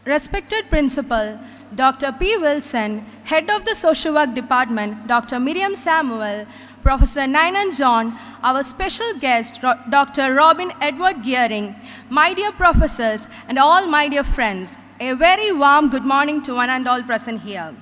Respected Principal, Dr. P. Wilson, Head of the Social Work Department, Dr. Miriam Samuel, Professor Nainan John, our special guest, Dr. Robin Edward Gearing, my dear professors, and all my dear friends, a very warm good morning to one and all present here.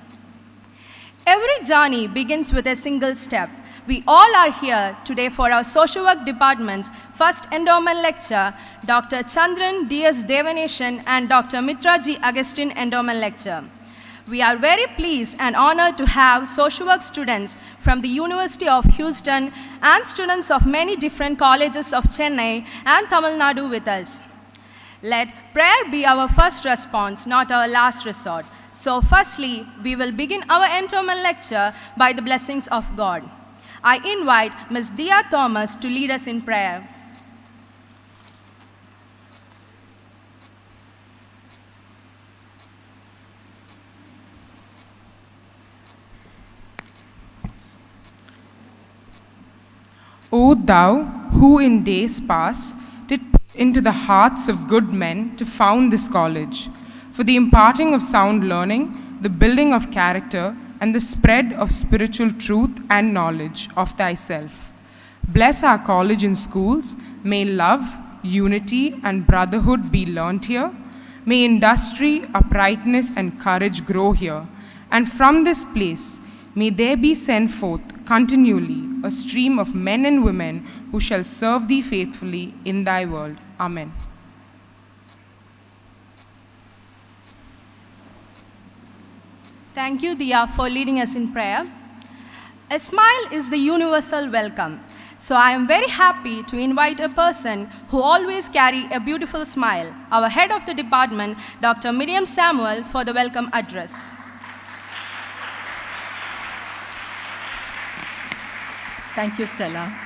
Every journey begins with a single step. We all are here today for our Social Work Department's first Endowment Lecture, Dr. Chandran D.S. Devanesen and Dr. Mithra G. Augustine Endowment Lecture. We are very pleased and honored to have social work students from the University of Houston and students of many different colleges of Chennai and Tamil Nadu with us. Let prayer be our first response, not our last resort. So firstly, we will begin our Endowment Lecture by the blessings of God. I invite Ms. Dia Thomas to lead us in prayer. O thou, who in days past did put into the hearts of good men to found this college, for the imparting of sound learning, the building of character, and the spread of spiritual truth and knowledge of thyself. Bless our college and schools. May love, unity, and brotherhood be learnt here. May industry, uprightness, and courage grow here. And from this place, may there be sent forth continually a stream of men and women who shall serve thee faithfully in thy world. Amen. Thank you, Dia, for leading us in prayer. A smile is the universal welcome. So I am very happy to invite a person who always carries a beautiful smile, our head of the department, Dr. Miriam Samuel, for the welcome address. Thank you, Stella.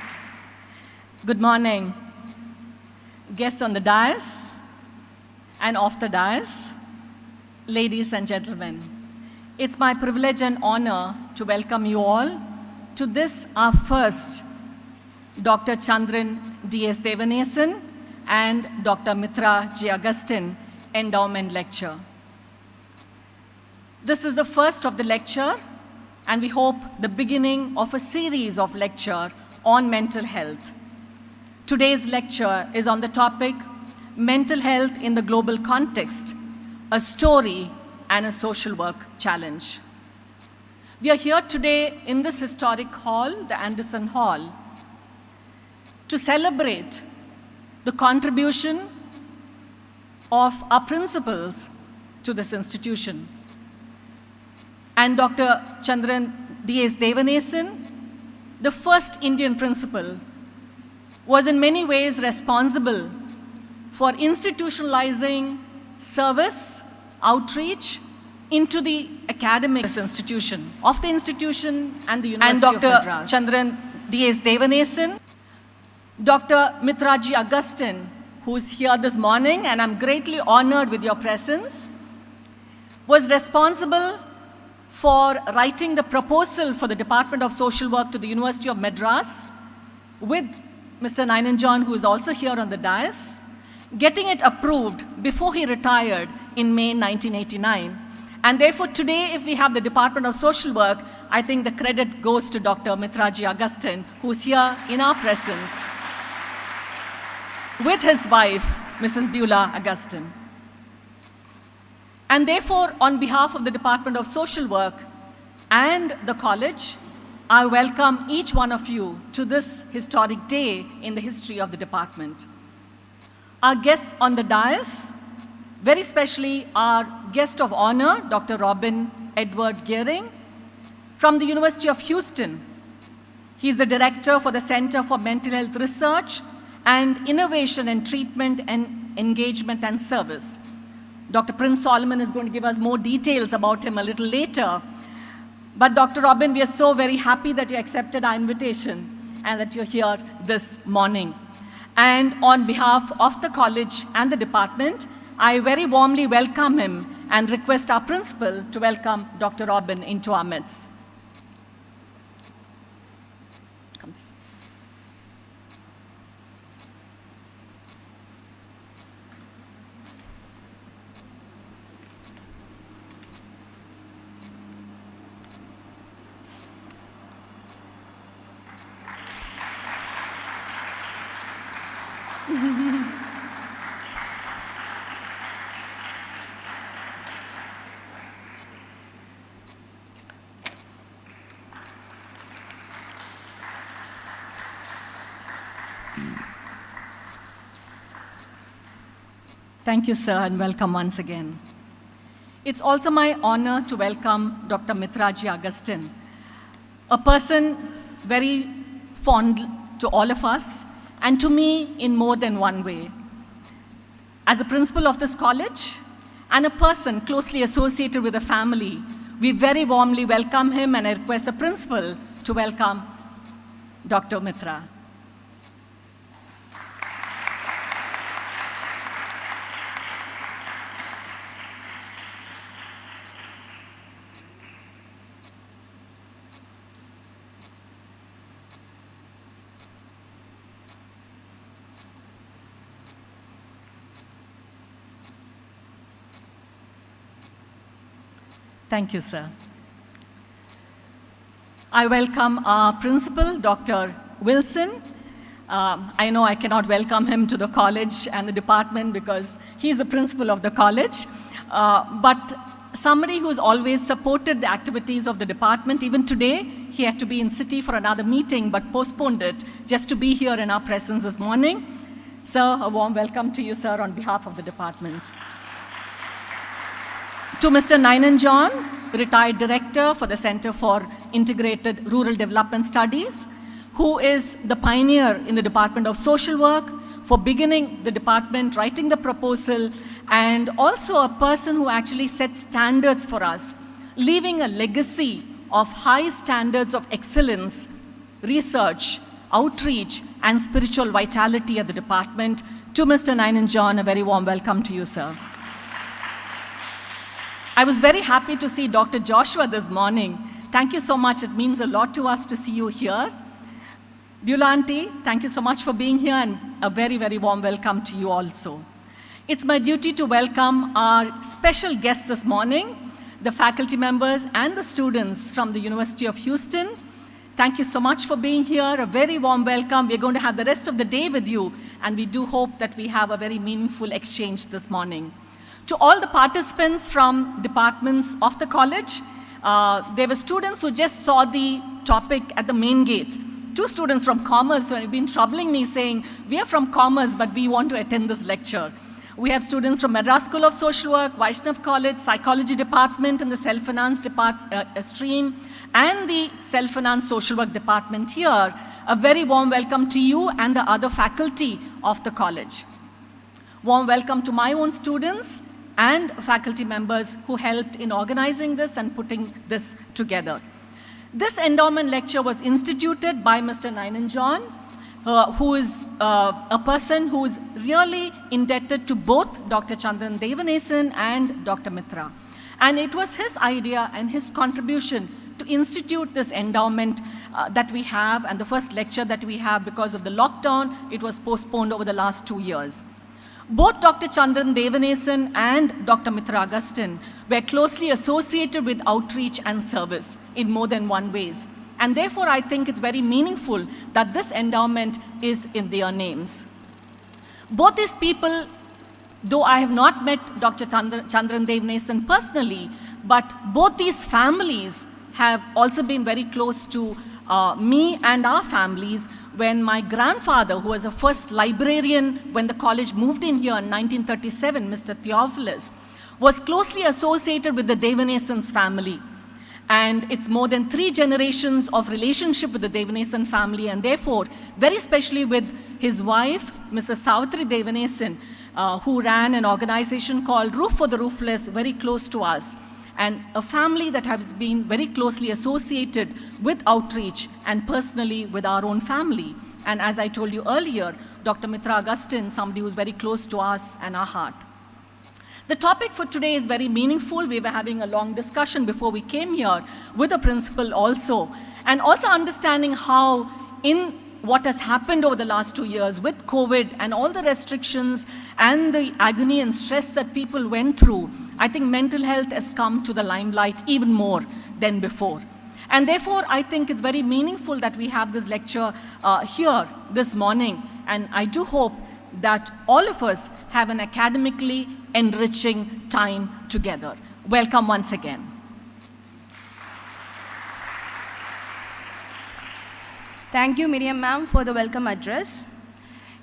Good morning, guests on the dais and off the dais, ladies and gentlemen. It's my privilege and honor to welcome you all to this, our first Dr. Chandran D.S. Devanesen and Dr. Mithra G. Augustine Endowment Lecture. This is the first of the lecture, and we hope the beginning of a series of lecture on mental health. Today's lecture is on the topic, Mental Health in the Global Context, a Story and a Social Work Challenge. We are here today in this historic hall, the Anderson Hall, to celebrate the contribution of our principals to this institution. And Dr. Chandran D.S. Devanesen, the first Indian principal, was in many ways responsible for institutionalizing service, outreach into the academic institution of the institution and the University of Madras. And Dr. Chandran D.S. Devanesen, Dr. Mithra G. Augustine, who is here this morning, and I'm greatly honored with your presence, was responsible for writing the proposal for the Department of Social Work to the University of Madras with Mr. Nainan John, who is also here on the dais, getting it approved before he retired in May 1989. And therefore today, if we have the Department of Social Work, I think the credit goes to Dr. Mithra G. Augustine, who's here in our presence with his wife, Mrs. Beulah Augustine. And therefore, on behalf of the Department of Social Work and the college, I welcome each one of you to this historic day in the history of the department. Our guests on the dais, very especially our guest of honor, Dr. Robin Edward Gearing, from the University of Houston. He's the director for the Center for Mental Health Research and Innovation in Treatment and Engagement and Service. Dr. Prince Solomon is going to give us more details about him a little later. But Dr. Robin, we are so very happy that you accepted our invitation and that you're here this morning. And on behalf of the college and the department, I very warmly welcome him and request our principal to welcome Dr. Robin into our midst. Thank you, sir, and welcome once again. It's also my honor to welcome Dr. Mithra ji Augustine, a person very fond to all of us, and to me in more than one way. As a principal of this college, and a person closely associated with the family, we very warmly welcome him, and I request the principal to welcome Dr. Mithra. Thank you, sir. I welcome our principal, Dr. Wilson. I know I cannot welcome him to the college and the department because he's the principal of the college, but somebody who's always supported the activities of the department. Even today, he had to be in city for another meeting, but postponed it just to be here in our presence this morning. Sir, a warm welcome to you, sir, on behalf of the department. To Mr. Nainan John, retired director for the Center for Integrated Rural Development Studies, who is the pioneer in the Department of Social Work for beginning the department, writing the proposal, and also a person who actually set standards for us, leaving a legacy of high standards of excellence, research, outreach, and spiritual vitality at the department. To Mr. Nainan John, a very warm welcome to you, sir. I was very happy to see Dr. Joshua this morning. Thank you so much. It means a lot to us to see you here. Beulah Auntie, thank you so much for being here, and a very, very warm welcome to you also. It's my duty to welcome our special guests this morning, the faculty members and the students from the University of Houston. Thank you so much for being here. A very warm welcome. We're going to have the rest of the day with you, and we do hope that we have a very meaningful exchange this morning. To all the participants from departments of the college, there were students who just saw the topic at the main gate. 2 students from commerce who have been troubling me saying, we are from commerce, but we want to attend this lecture. We have students from Madras School of Social Work, Vaishnav College, Psychology Department, and the Self-Finance stream, and the Self-Finance Social Work Department here. A very warm welcome to you and the other faculty of the college. Warm welcome to my own students and faculty members who helped in organizing this and putting this together. This endowment lecture was instituted by Mr. Nainan John, who is a person who is really indebted to both Dr. Chandran Devanesen and Dr. Mithra. And it was his idea and his contribution to institute this endowment that we have, and the first lecture that we have. Because of the lockdown, it was postponed over the last 2 years. Both Dr. Chandran Devanesen and Dr. Mithra Augustine were closely associated with outreach and service in more than one ways. And therefore, I think it's very meaningful that this endowment is in their names. Both these people, though I have not met Dr. Chandran Devanesen personally, but both these families have also been very close to me and our families. When my grandfather, who was the first librarian when the college moved in here in 1937, Mr. Theophilus, was closely associated with the Devanesens family. And it's more than 3 generations of relationship with the Devanesen family, and therefore, very especially with his wife, Mrs. Savitri Devanesen, who ran an organization called Roof for the Roofless, very close to us. And a family that has been very closely associated with outreach and personally with our own family. And as I told you earlier, Dr. Mithra Augustine, somebody who's very close to us and our heart. The topic for today is very meaningful. We were having a long discussion before we came here with the principal also, and also understanding how in what has happened over the last 2 years with COVID and all the restrictions and the agony and stress that people went through, I think mental health has come to the limelight even more than before. And therefore, I think it's very meaningful that we have this lecture here this morning. And I do hope that all of us have an academically enriching time together. Welcome once again. Thank you, Miriam ma'am, for the welcome address.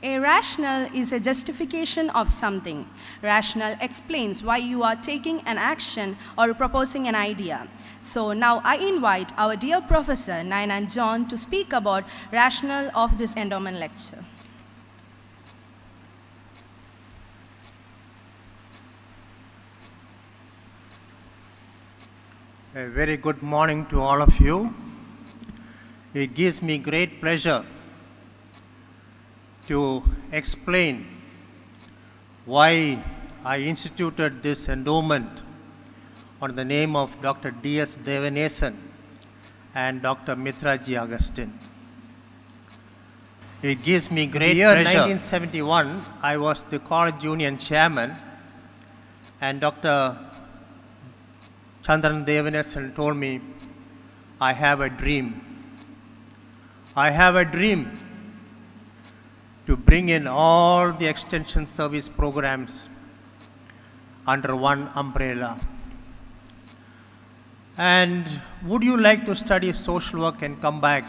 A rationale is a justification of something. Rationale explains why you are taking an action or proposing an idea. So now I invite our dear Professor Nainan John to speak about rationale of this endowment lecture. A very good morning to all of you. It gives me great pleasure to explain why I instituted this endowment on the name of Dr. D.S. Devanesen and Dr. Mithra G. Augustine. It gives me great pleasure. In the year 1971, I was the college union chairman, and Dr. Chandran Devanesen told me, I have a dream. I have a dream to bring in all the extension service programs under one umbrella. And would you like to study social work and come back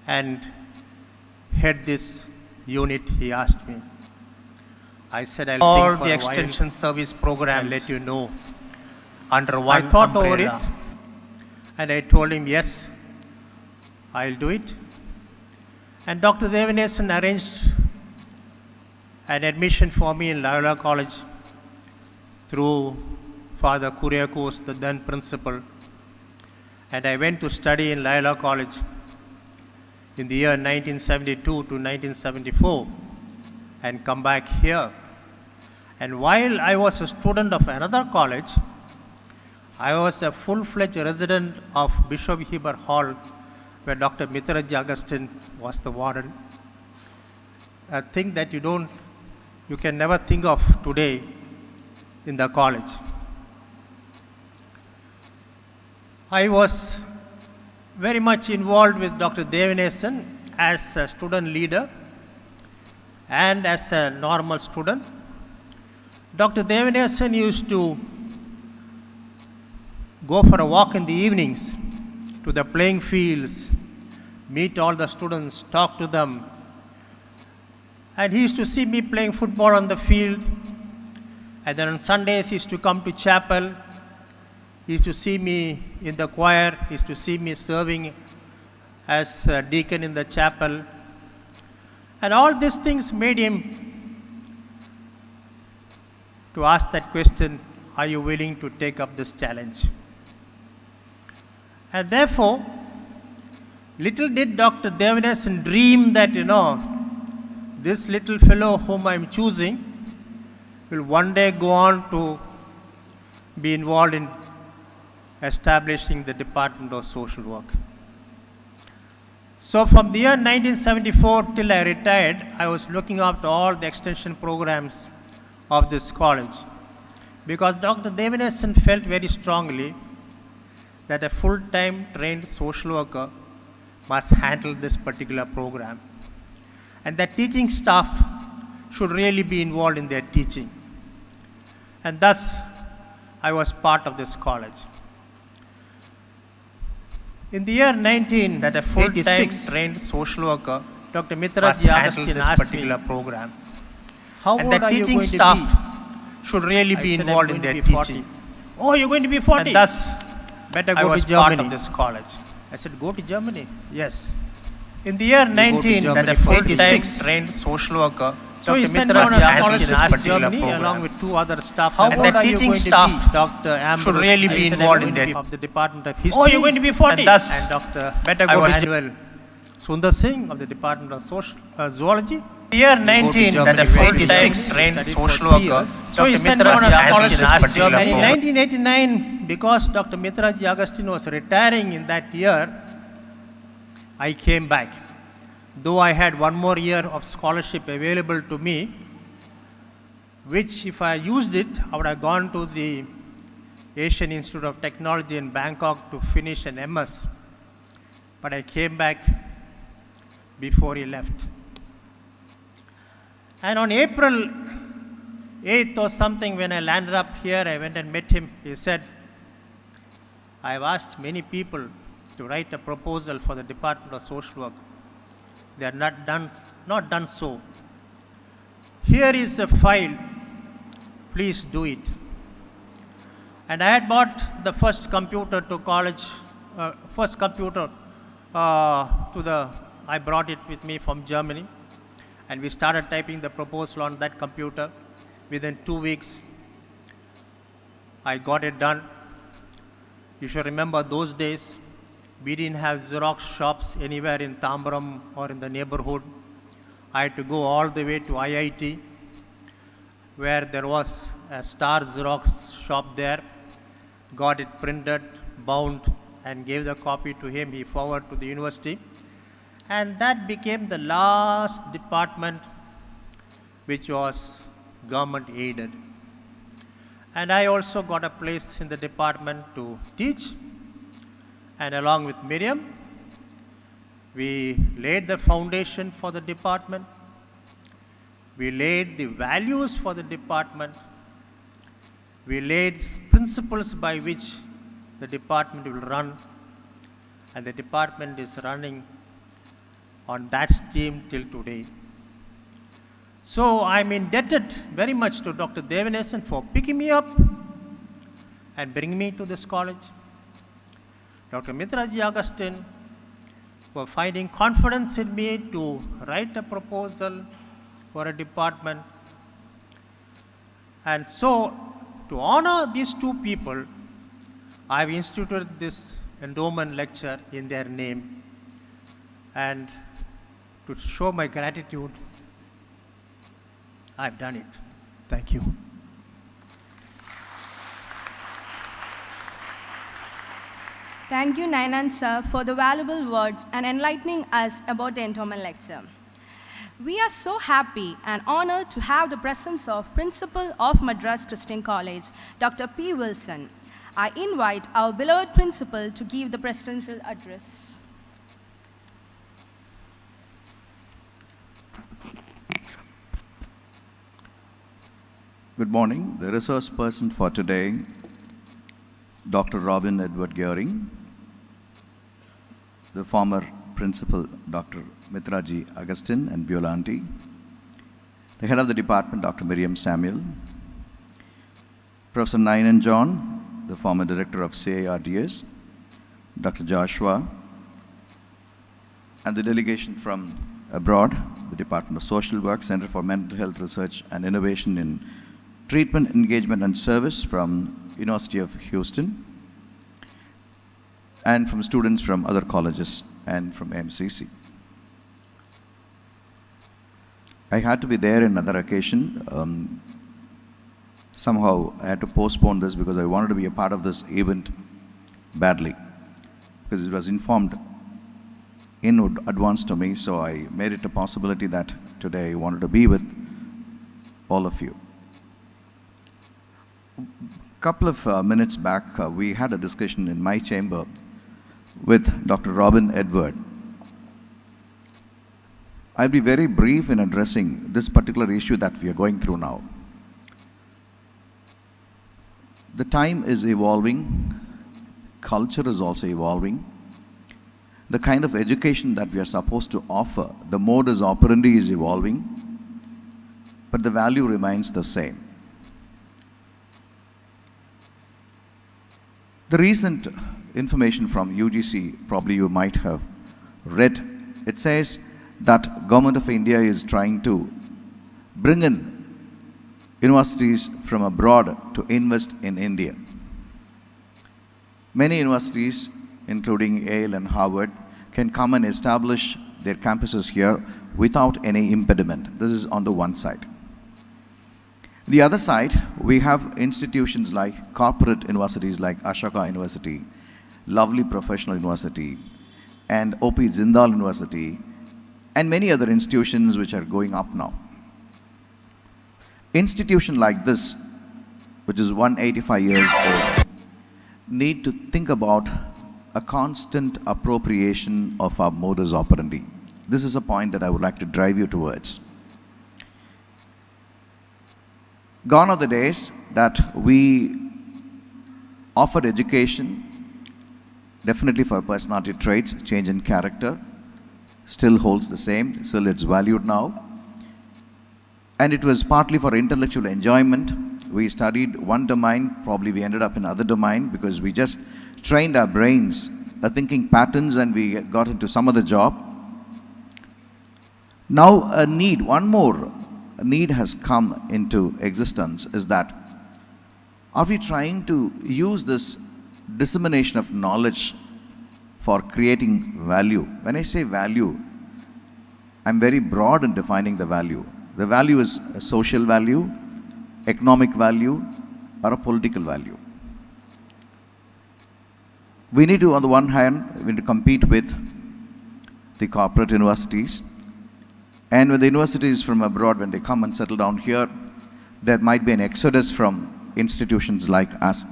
and head this unit, he asked me. I said, I'll all think for the extension service programs, I'll let you know. Under one I thought umbrella. Over it, and I told him, yes, I'll do it. And Dr. Devanesen arranged an admission for me in Loyola College through Father Kuriakos, the then principal. And I went to study in Loyola College in the year 1972 to 1974 and come back here. And while I was a student of another college, I was a full-fledged resident of Bishop Heber Hall, where Dr. Mithra G. Augustine was the warden. A thing that you can never think of today in the college. I was very much involved with Dr. Devanesen as a student leader and as a normal student. Dr. Devanesen used to go for a walk in the evenings to the playing fields, meet all the students, talk to them. And he used to see me playing football on the field. And then on Sundays, he used to come to chapel. He used to see me in the choir. He used to see me serving as a deacon in the chapel. And all these things made him to ask that question, are you willing to take up this challenge? And therefore, little did Dr. Devanesen dream that, this little fellow whom I'm choosing will one day go on to be involved in establishing the Department of Social Work. So from the year 1974 till I retired, I was looking after all the extension programs of this college, because Dr. Devanesen felt very strongly that a full-time trained social worker must handle this particular program, and that teaching staff should really be involved in their teaching. And thus, I was part of this college. In the year 1986, that a full-time trained social worker, Dr. Mithra G. Augustine asked particular program. How and the teaching staff should really be involved in their teaching. Oh, you're going to be 40. And thus, better go to Germany. Part of this college. I said, go to Germany? Yes. In the year 1986, trained social worker, so Dr. Mithra G. Augustine asked Germany along with two other staff members. And the teaching staff should really be involved in that of the Department of History. Oh, you're going to be 40. And thus, and Dr. Better go to Annual Sundar Singh of the Department of Zoology. The year 1986, trained social worker, so he sent down a scholarship to Germany. In 1989, because Dr. Mithra G. Augustine was retiring in that year, I came back. Though I had one more year of scholarship available to me, which if I used it, I would have gone to the Asian Institute of Technology in Bangkok to finish an MS. But I came back before he left. And on April 8th or something, when I landed up here, I went and met him. He said, I have asked many people to write a proposal for the Department of Social Work. They are not done so. Here is a file. Please do it. And I had bought the first computer to college, I brought it with me from Germany. And we started typing the proposal on that computer. Within 2 weeks, I got it done. You should remember those days, we didn't have Xerox shops anywhere in Tambaram or in the neighborhood. I had to go all the way to IIT, where there was a Star Xerox shop there. Got it printed, bound, and gave the copy to him. He forwarded to the university. And that became the last department which was government aided. And I also got a place in the department to teach. And along with Miriam, we laid the foundation for the department. We laid the values for the department. We laid principles by which the department will run. And the department is running on that stream till today. So I'm indebted very much to Dr. Devanesen for picking me up and bringing me to this college. Dr. Mithra ji Augustine for finding confidence in me to write a proposal for a department. And so, to honor these two people, I've instituted this endowment lecture in their name. And to show my gratitude, I've done it. Thank you. Thank you, Nainan sir, for the valuable words and enlightening us about the endowment lecture. We are so happy and honored to have the presence of Principal of Madras Christian College, Dr. P. Wilson. I invite our beloved principal to give the presidential address. Good morning. The resource person for today, Dr. Robin Edward Goering, the former principal, Dr. Mithra ji Augustine and Biolanti, the head of the department, Dr. Miriam Samuel, Professor Nainan John, the former director of CIRDS, Dr. Joshua, and the delegation from abroad, the Department of Social Work, Center for Mental Health Research and Innovation in Treatment, Engagement and Service from University of Houston, and from students from other colleges and from MCC. I had to be there in another occasion. Somehow I had to postpone this because I wanted to be a part of this event badly, because it was informed in advance to me, so I made it a possibility that today I wanted to be with all of you. A couple of minutes back, we had a discussion in my chamber with Dr. Robin Edward. I'll be very brief in addressing this particular issue that we are going through now. The time is evolving, culture is also evolving. The kind of education that we are supposed to offer, the modus operandi is evolving, but the value remains the same. The recent information from UGC, probably you might have read, it says that Government of India is trying to bring in universities from abroad to invest in India. Many universities, including Yale and Harvard, can come and establish their campuses here without any impediment. This is on the one side. The other side, we have institutions like corporate universities like Ashoka University, Lovely Professional University, and O.P. Jindal University, and many other institutions which are going up now. Institution like this, which is 185 years old, need to think about a constant appropriation of our modus operandi. This is a point that I would like to drive you towards. Gone are the days that we offered education, definitely for personality traits, change in character, still holds the same, still it's valued now. And it was partly for intellectual enjoyment. We studied one domain, probably we ended up in another domain because we just trained our brains, our thinking patterns, and we got into some other job. Now one more need has come into existence is that are we trying to use this dissemination of knowledge for creating value? When I say value, I'm very broad in defining the value. The value is a social value, economic value, or a political value. We need to, on the one hand, we need to compete with the corporate universities. And when the universities from abroad, when they come and settle down here, there might be an exodus from institutions like us.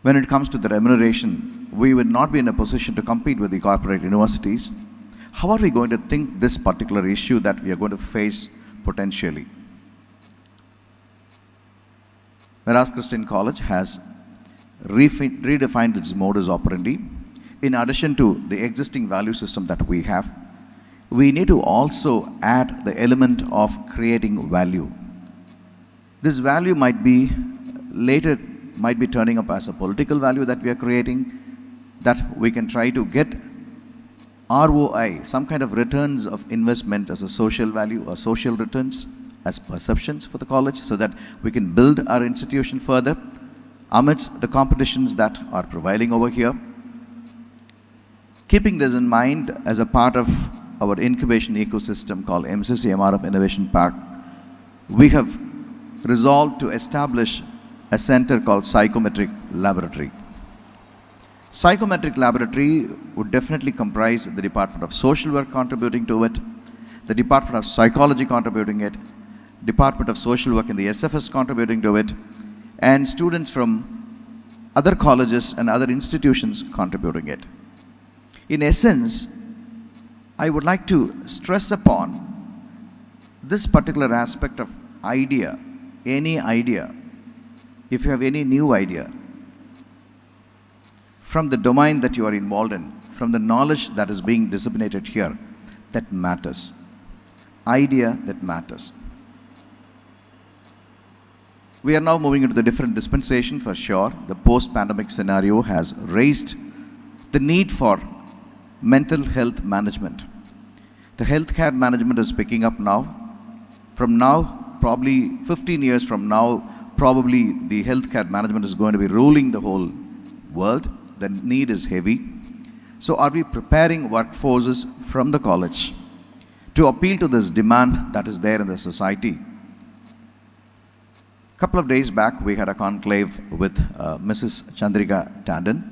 When it comes to the remuneration, we will not be in a position to compete with the corporate universities. How are we going to think this particular issue that we are going to face potentially? Whereas Christian College has redefined its modus operandi, in addition to the existing value system that we have, we need to also add the element of creating value. This value might be turning up as a political value that we are creating, that we can try to get ROI, some kind of returns of investment as a social value or social returns as perceptions for the college so that we can build our institution further amidst the competitions that are prevailing over here. Keeping this in mind as a part of our incubation ecosystem called MCC MRF Innovation Park, we have resolved to establish a center called Psychometric Laboratory. Psychometric Laboratory would definitely comprise the Department of Social Work contributing to it, the Department of Psychology contributing it, Department of Social Work in the SFS contributing to it, and students from other colleges and other institutions contributing it. In essence, I would like to stress upon this particular aspect of idea, any idea. If you have any new idea, from the domain that you are involved in, from the knowledge that is being disseminated here, that matters. Idea that matters. We are now moving into the different dispensation for sure. The post-pandemic scenario has raised the need for mental health management. The healthcare management is picking up now. From now, probably 15 years from now, probably the healthcare management is going to be ruling the whole world. The need is heavy. So are we preparing workforces from the college to appeal to this demand that is there in the society? A couple of days back, we had a conclave with Mrs. Chandrika Tandon,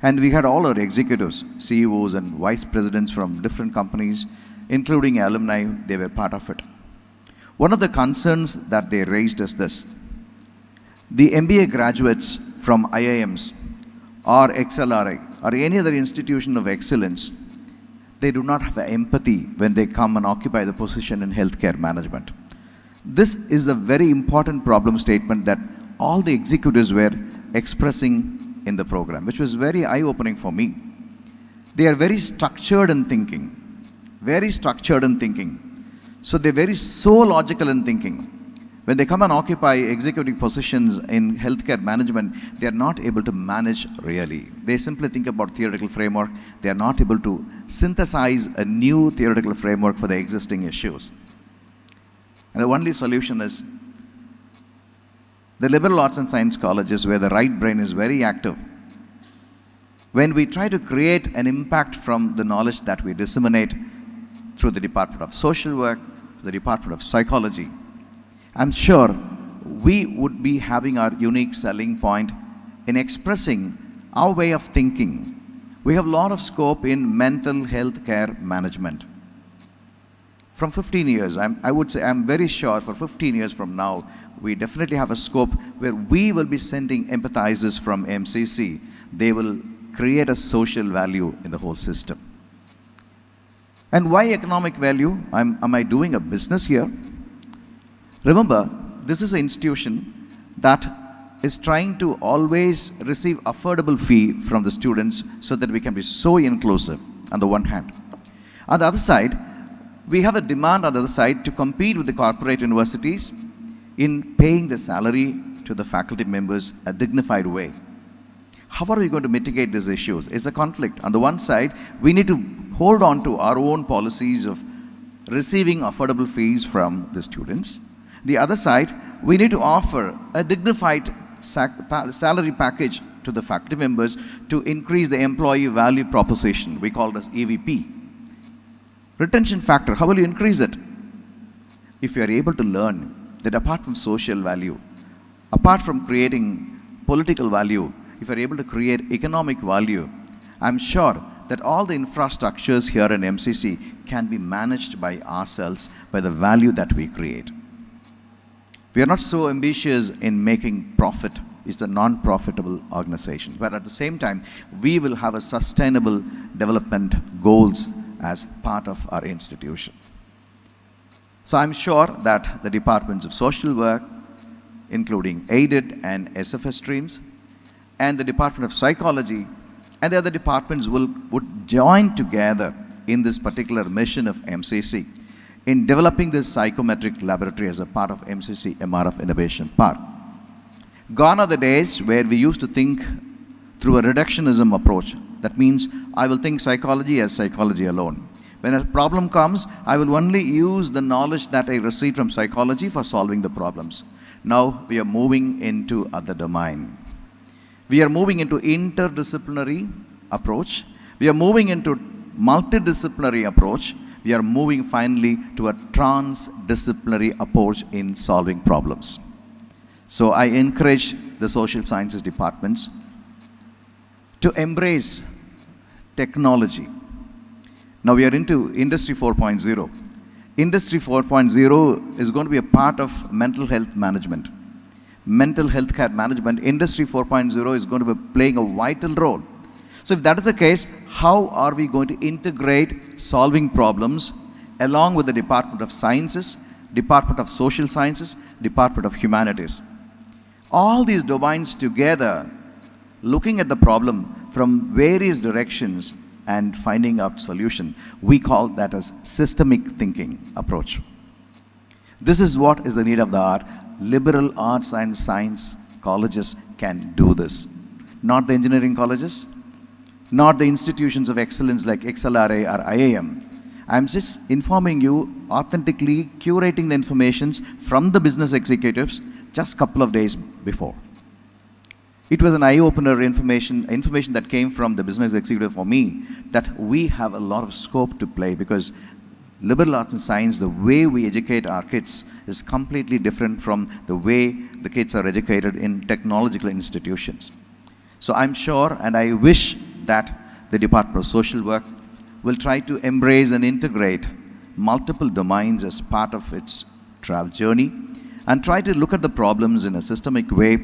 and we had all our executives, CEOs and vice presidents from different companies, including alumni. They were part of it. One of the concerns that they raised is this: the MBA graduates from IIMs or XLRI or any other institution of excellence, they do not have empathy when they come and occupy the position in healthcare management. This is a very important problem statement that all the executives were expressing in the program, which was very eye-opening for me. They are very structured in thinking, So they're very so logical in thinking. When they come and occupy executive positions in healthcare management, they are not able to manage really. They simply think about theoretical framework. They are not able to synthesize a new theoretical framework for the existing issues. And the only solution is the liberal arts and science colleges where the right brain is very active. When we try to create an impact from the knowledge that we disseminate through the Department of Social Work, the Department of Psychology, I'm sure we would be having our unique selling point in expressing our way of thinking. We have a lot of scope in mental health care management. From 15 years, I would say I'm very sure for 15 years from now, we definitely have a scope where we will be sending empathizers from MCC. They will create a social value in the whole system. And why economic value? Am I doing a business here? Remember, this is an institution that is trying to always receive affordable fee from the students so that we can be so inclusive. on the one hand. On the other side, we have a demand on the other side to compete with the corporate universities in paying the salary to the faculty members a dignified way. How are we going to mitigate these issues? It's a conflict. On the one side, we need to hold on to our own policies of receiving affordable fees from the students. The other side, we need to offer a dignified salary package to the faculty members to increase the employee value proposition. We call it as EVP. Retention factor, how will you increase it? If you are able to learn that apart from social value, apart from creating political value, if you are able to create economic value, I'm sure that all the infrastructures here in MCC can be managed by ourselves by the value that we create. We are not so ambitious in making profit. It's a non-profitable organization. But at the same time, we will have a sustainable development goals as part of our institution. So I'm sure that the departments of social work, including aided and SFS streams, and the Department of Psychology, and the other departments would join together in this particular mission of MCC in developing this psychometric laboratory as a part of MCC MRF Innovation Park. Gone are the days where we used to think through a reductionism approach. That means I will think psychology as psychology alone. When a problem comes, I will only use the knowledge that I received from psychology for solving the problems. Now we are moving into other domain. We are moving into interdisciplinary approach. We are moving into multidisciplinary approach. We are moving finally to a transdisciplinary approach in solving problems. So I encourage the social sciences departments to embrace technology. Now we are into Industry 4.0. Industry 4.0 is going to be a part of mental health management. Mental health care management, Industry 4.0 is going to be playing a vital role. So if that is the case, how are we going to integrate solving problems along with the Department of Sciences, Department of Social Sciences, Department of Humanities? All these domains together, looking at the problem from various directions and finding out solution, we call that as systemic thinking approach. This is what is the need of the hour. Liberal arts and science colleges can do this. Not the engineering colleges, not the institutions of excellence like XLRA or IAM. I'm just informing you, authentically curating the information from the business executives just a couple of days before. It was an eye-opener information that came from the business executive for me, that we have a lot of scope to play, because liberal arts and science, the way we educate our kids is completely different from the way the kids are educated in technological institutions. So I'm sure and I wish that the Department of Social Work will try to embrace and integrate multiple domains as part of its travel journey and try to look at the problems in a systemic way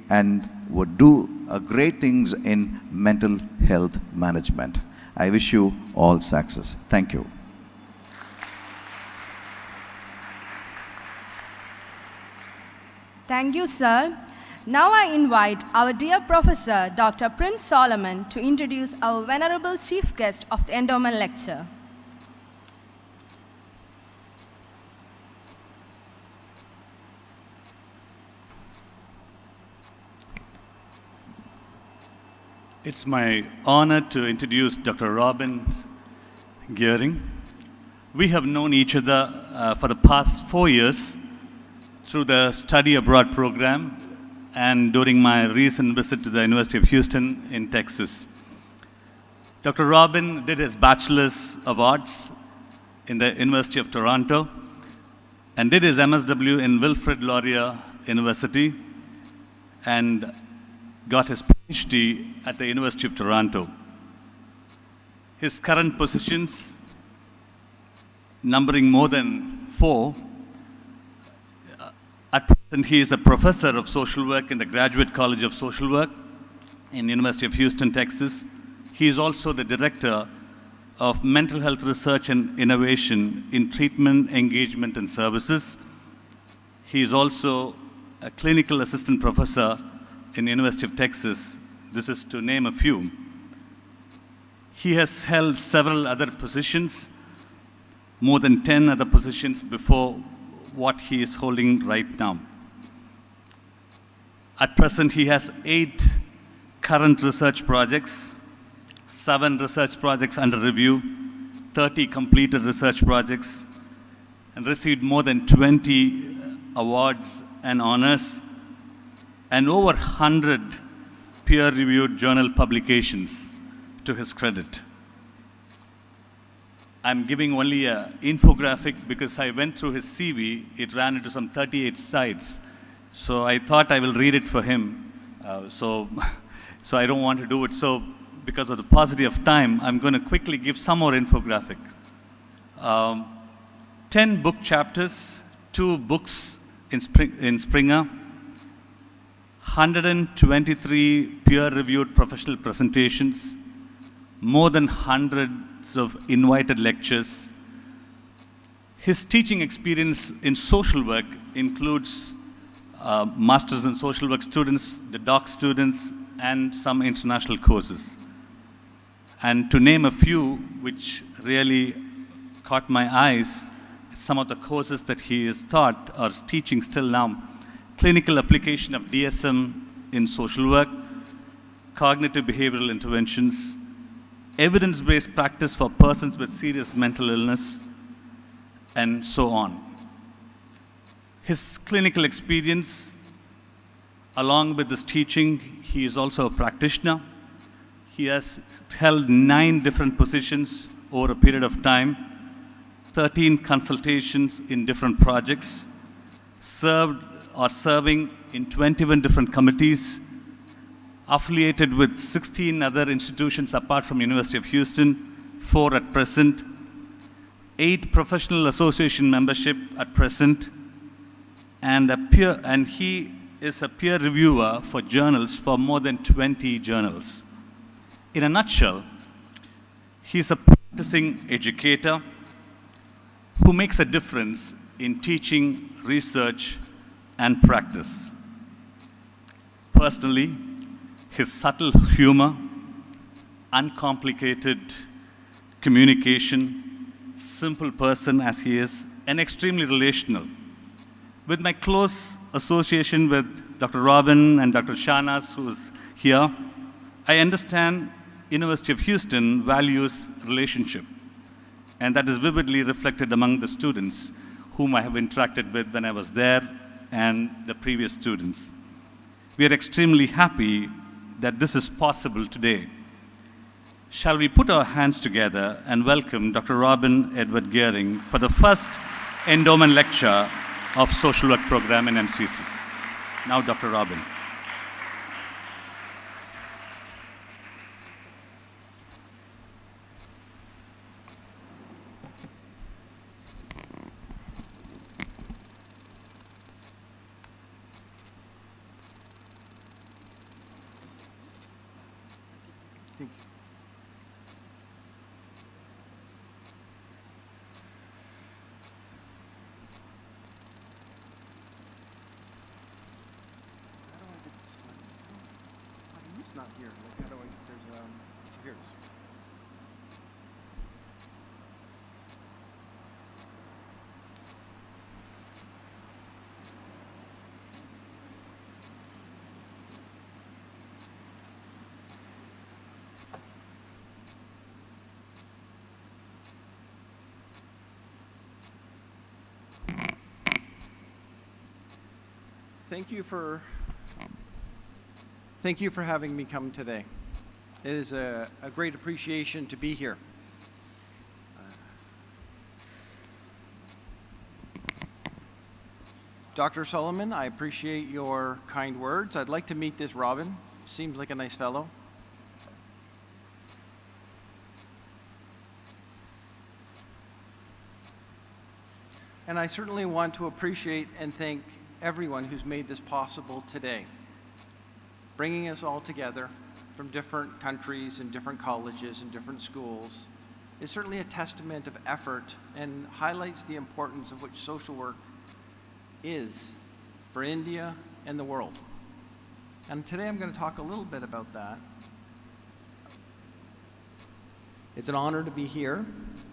and would do great things in mental health management. I wish you all success. Thank you. Thank you, sir. Now I invite our dear Professor, Dr. Prince Solomon, to introduce our venerable chief guest of the Endowment Lecture. It's my honor to introduce Dr. Robin Gearing. We have known each other for the past 4 years through the study abroad program and during my recent visit to the University of Houston in Texas. Dr. Robin did his Bachelor's of Arts in the University of Toronto and did his MSW in Wilfrid Laurier University and got his PhD at the University of Toronto. His current positions, numbering more than 4, at present he is a professor of social work in the Graduate College of Social Work in University of Houston, Texas. He is also the director of Mental Health Research and Innovation in Treatment, Engagement, and Services. He is also a clinical assistant professor in the University of Texas. This is to name a few. He has held several other positions, more than 10 other positions before what he is holding right now. At present, he has 8 current research projects, 7 research projects under review, 30 completed research projects, and received more than 20 awards and honors, and over 100 peer-reviewed journal publications to his credit. I'm giving only an infographic because I went through his CV. It ran into some 38 sites. So I thought I will read it for him. So I don't want to do it. So because of the paucity of time, I'm going to quickly give some more infographic. 10 book chapters, 2 books in Springer, 123 peer-reviewed professional presentations, more than hundreds of invited lectures. His teaching experience in social work includes Masters in Social Work students, the doc students, and some international courses. And to name a few which really caught my eyes, some of the courses that he has taught or is teaching still now: clinical application of DSM in social work, cognitive behavioral interventions, evidence-based practice for persons with serious mental illness, and so on. His clinical experience, along with his teaching, he is also a practitioner. He has held 9 different positions over a period of time, 13 consultations in different projects, served or serving in 21 different committees, affiliated with 16 other institutions apart from University of Houston, 4 at present, 8 professional association membership at present, and he is a peer reviewer for journals for more than 20 journals. In a nutshell, he's a practicing educator who makes a difference in teaching, research, and practice. Personally, his subtle humor, uncomplicated communication, simple person as he is, and extremely relational. With my close association with Dr. Robin and Dr. Shanas, who is here, I understand University of Houston values relationship, and that is vividly reflected among the students whom I have interacted with when I was there and the previous students. We are extremely happy that this is possible today. Shall we put our hands together and welcome Dr. Robin Edward Gearing for the first endowment lecture of social work program in MCC. Now, Dr. Robin. Thank you. How do I get the slides too? It's not here. Like, how do I? There's here. Thank you for having me come today. It is a great appreciation to be here. Dr. Solomon, I appreciate your kind words. I'd like to meet this Robin. Seems like a nice fellow. And I certainly want to appreciate and thank everyone who's made this possible today. Bringing us all together from different countries and different colleges and different schools is certainly a testament of effort and highlights the importance of which social work is for India and the world. And today I'm going to talk a little bit about that. It's an honor to be here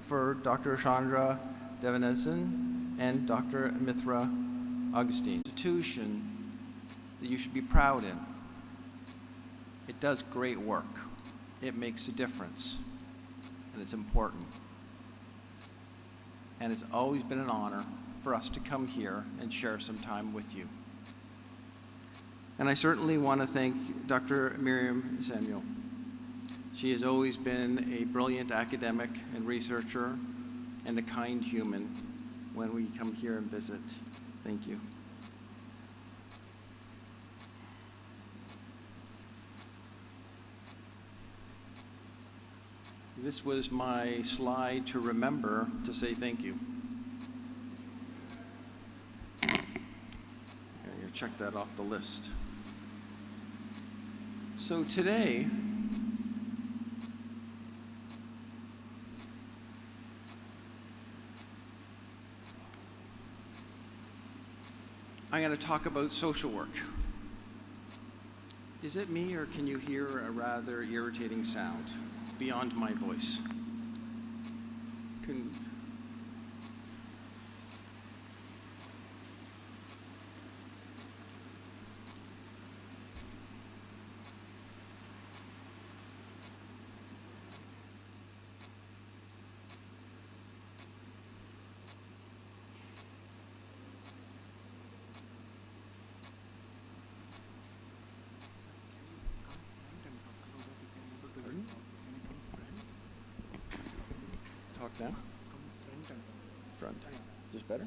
for Dr. Chandran, Devanesen, and Dr. Mithra, Augustine. Institution that you should be proud in. It does great work. It makes a difference, and it's important. And it's always been an honor for us to come here and share some time with you. And I certainly want to thank Dr. Miriam Samuel. She has always been a brilliant academic and researcher and a kind human when we come here and visit. Thank you. This was my slide to remember to say thank you. You check that off the list. So today, I'm going to talk about social work. Is it me, or can you hear a rather irritating sound beyond my voice? Talk now? Front. Is this better?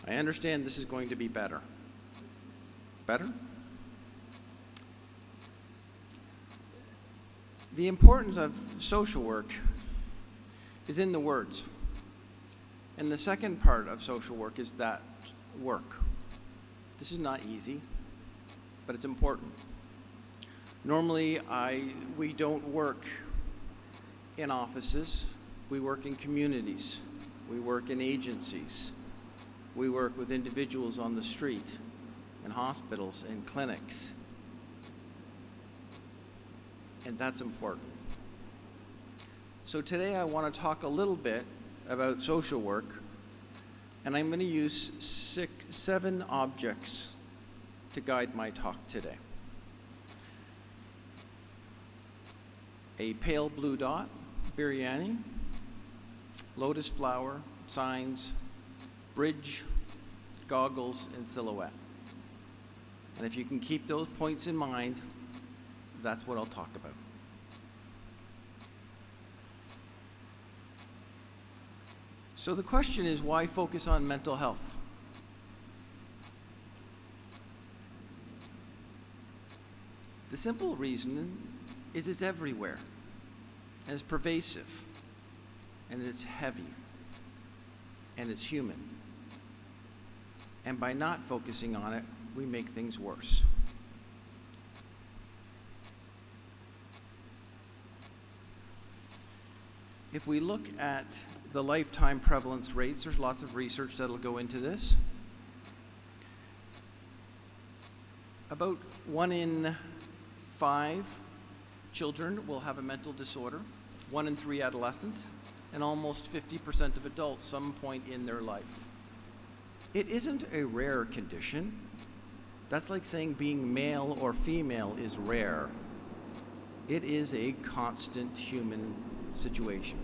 I understand this is going to be better. Better? The importance of social work is in the words. And the second part of social work is that work. This is not easy, but it's important. Normally, we don't work in offices. We work in communities. We work in agencies. We work with individuals on the street, in hospitals, in clinics. And that's important. So today I want to talk a little bit about social work, and I'm going to use 7 objects to guide my talk today. A pale blue dot, biryani, lotus flower, signs, bridge, goggles, and silhouette. And if you can keep those points in mind, that's what I'll talk about. So the question is, why focus on mental health? The simple reason is it's everywhere, and it's pervasive, and it's heavy, and it's human. And by not focusing on it, we make things worse. If we look at the lifetime prevalence rates, there's lots of research that'll go into this. About 1 in 5 children will have a mental disorder, 1 in 3 adolescents, and almost 50% of adults some point in their life. It isn't a rare condition. That's like saying being male or female is rare. It is a constant human situation.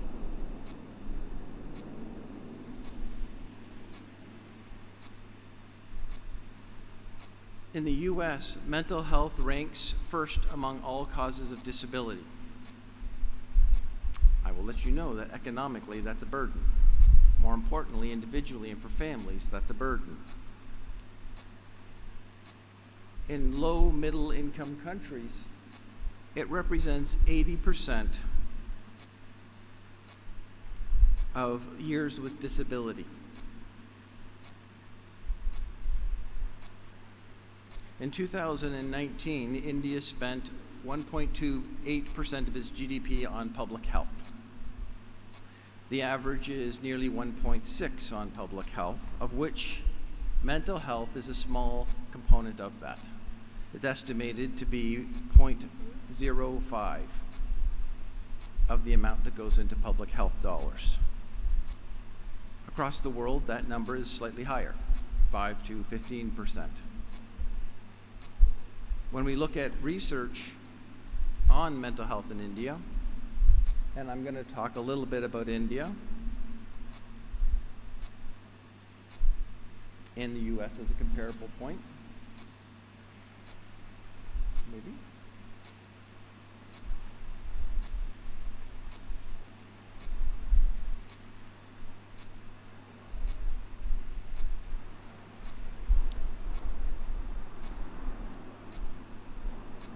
In the US, mental health ranks first among all causes of disability. I will let you know that economically, that's a burden. More importantly, individually and for families, that's a burden. In low, middle income countries, it represents 80% of years with disability. In 2019, India spent 1.28% of its GDP on public health. The average is nearly 1.6 on public health, of which mental health is a small component of that. It's estimated to be 0.05. of the amount that goes into public health dollars. Across the world, that number is slightly higher, 5 to 15%. When we look at research on mental health in India, and I'm going to talk a little bit about India and the US as a comparable point. Maybe.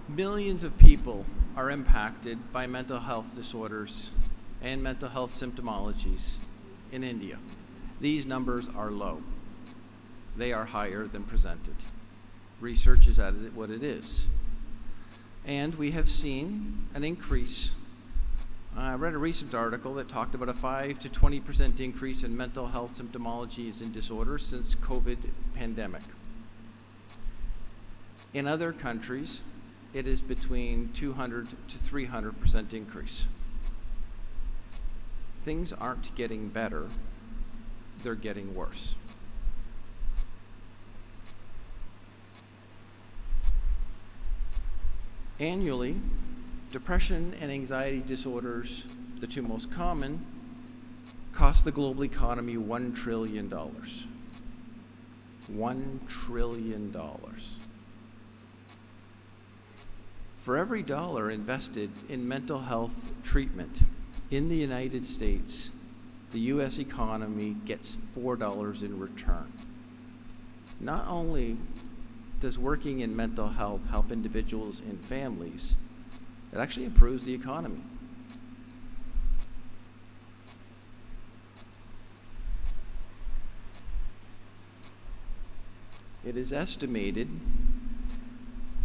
Millions of people are impacted by mental health disorders and mental health symptomologies in India. These numbers are low. They are higher than presented. Research is at it what it is. And we have seen an increase. I read a recent article that talked about a 5 to 20% increase in mental health symptomologies and disorders since COVID pandemic. In other countries, it is between 200 to 300% increase. Things aren't getting better, they're getting worse. Annually, depression and anxiety disorders, the two most common, cost the global economy $1 trillion. $1 trillion. For every dollar invested in mental health treatment in the United States, the US economy gets $4 in return. Not only does working in mental health help individuals and families, it actually improves the economy. It is estimated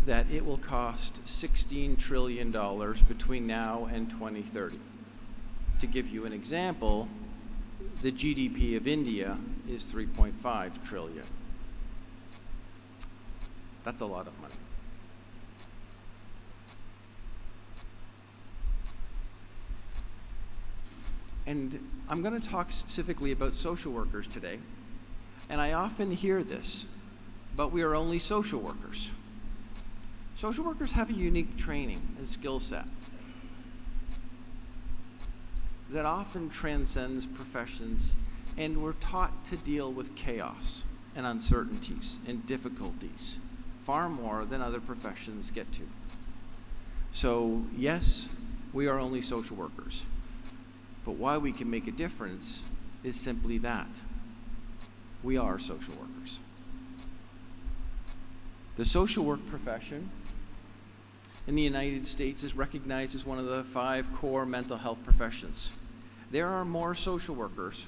that it will cost $16 trillion between now and 2030. To give you an example, the GDP of India is 3.5 trillion. That's a lot of money. And I'm going to talk specifically about social workers today. And I often hear this, but we are only social workers. Social workers have a unique training and skill set that often transcends professions, and we're taught to deal with chaos and uncertainties and difficulties far more than other professions get to. So yes, we are only social workers, but why we can make a difference is simply that. We are social workers. The social work profession in the United States is recognized as one of the 5 core mental health professions. There are more social workers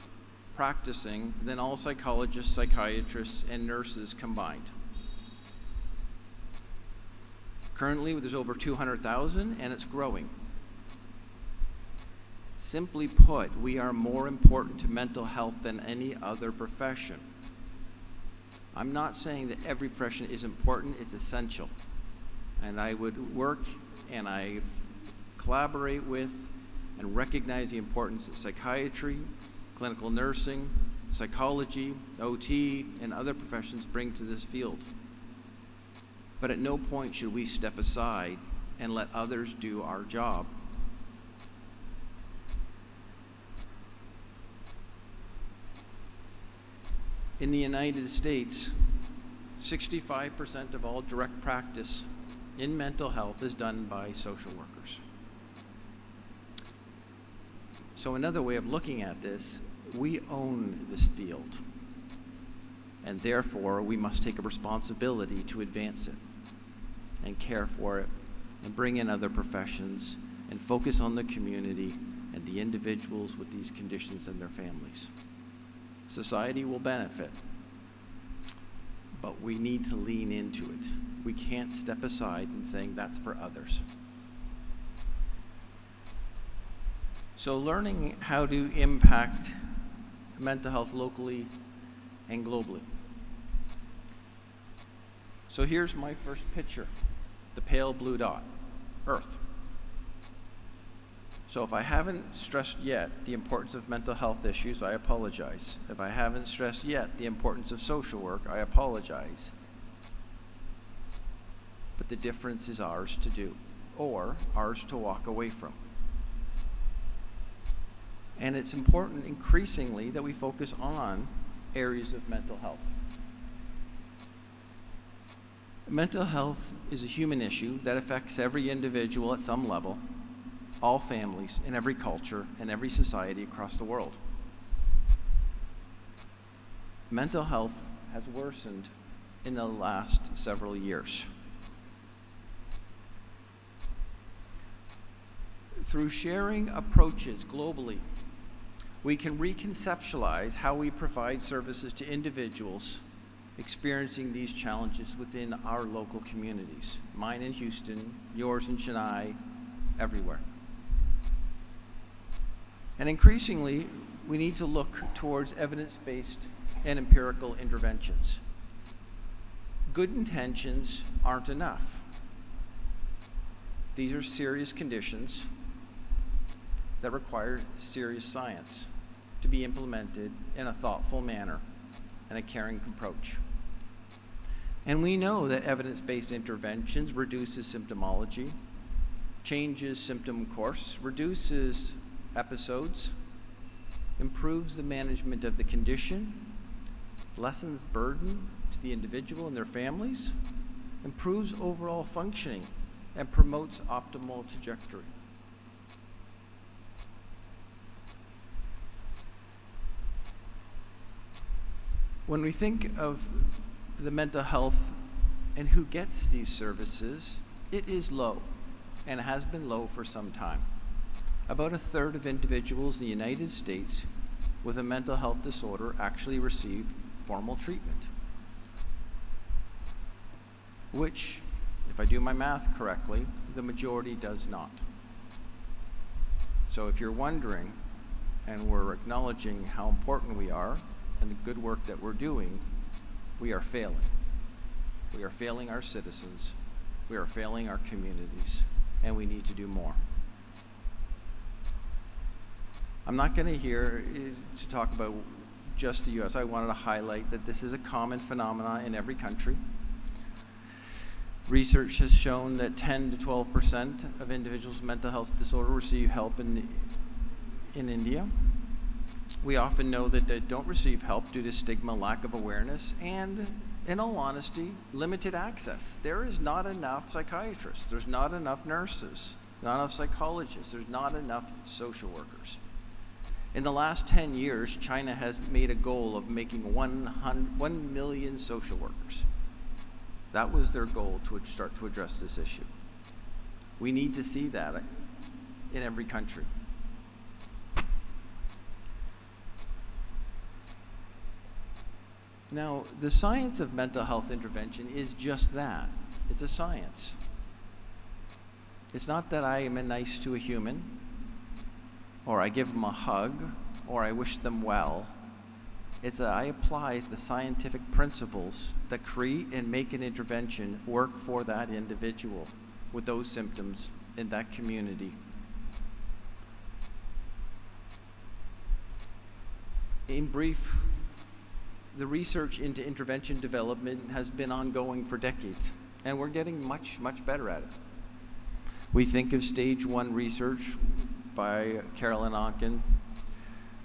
practicing than all psychologists, psychiatrists, and nurses combined. Currently, there's over 200,000, and it's growing. Simply put, we are more important to mental health than any other profession. I'm not saying that every profession is important, it's essential. And I would work and I collaborate with and recognize the importance that psychiatry, clinical nursing, psychology, OT, and other professions bring to this field. But at no point should we step aside and let others do our job. In the United States, 65% of all direct practice in mental health is done by social workers. So another way of looking at this, we own this field, and therefore we must take a responsibility to advance it and care for it and bring in other professions and focus on the community and the individuals with these conditions and their families. Society will benefit, but we need to lean into it. We can't step aside and saying that's for others. So learning how to impact mental health locally and globally. So here's my first picture, the pale blue dot, Earth. So if I haven't stressed yet the importance of mental health issues, I apologize. If I haven't stressed yet the importance of social work, I apologize. But the difference is ours to do, or ours to walk away from. And it's important increasingly that we focus on areas of mental health. Mental health is a human issue that affects every individual at some level, all families, in every culture, and every society across the world. Mental health has worsened in the last several years. Through sharing approaches globally, we can reconceptualize how we provide services to individuals experiencing these challenges within our local communities. Mine in Houston, yours in Chennai, everywhere. And increasingly, we need to look towards evidence-based and empirical interventions. Good intentions aren't enough. These are serious conditions that require serious science to be implemented in a thoughtful manner and a caring approach. And we know that evidence-based interventions reduces symptomology, changes symptom course, reduces episodes, improves the management of the condition, lessens burden to the individual and their families, improves overall functioning, and promotes optimal trajectory. When we think of the mental health and who gets these services, it is low and has been low for some time. About a third of individuals in the United States with a mental health disorder actually receive formal treatment, which, if I do my math correctly, the majority does not. So if you're wondering, and we're acknowledging how important we are and the good work that we're doing, we are failing. We are failing our citizens, we are failing our communities, and we need to do more. I'm not going to talk about just the US. I wanted to highlight that this is a common phenomenon in every country. Research has shown that 10 to 12% of individuals with mental health disorder receive help in India. We often know that they don't receive help due to stigma, lack of awareness, and, in all honesty, limited access. There is not enough psychiatrists, there's not enough nurses, not enough psychologists, there's not enough social workers. In the last 10 years, China has made a goal of making 1 million social workers. That was their goal to start to address this issue. We need to see that in every country. Now, the science of mental health intervention is just that. It's a science. It's not that I am nice to a human, or I give them a hug, or I wish them well. It's that I apply the scientific principles that create and make an intervention work for that individual with those symptoms in that community. In brief, the research into intervention development has been ongoing for decades, and we're getting much, much better at it. We think of stage 1 research by Carolyn Onken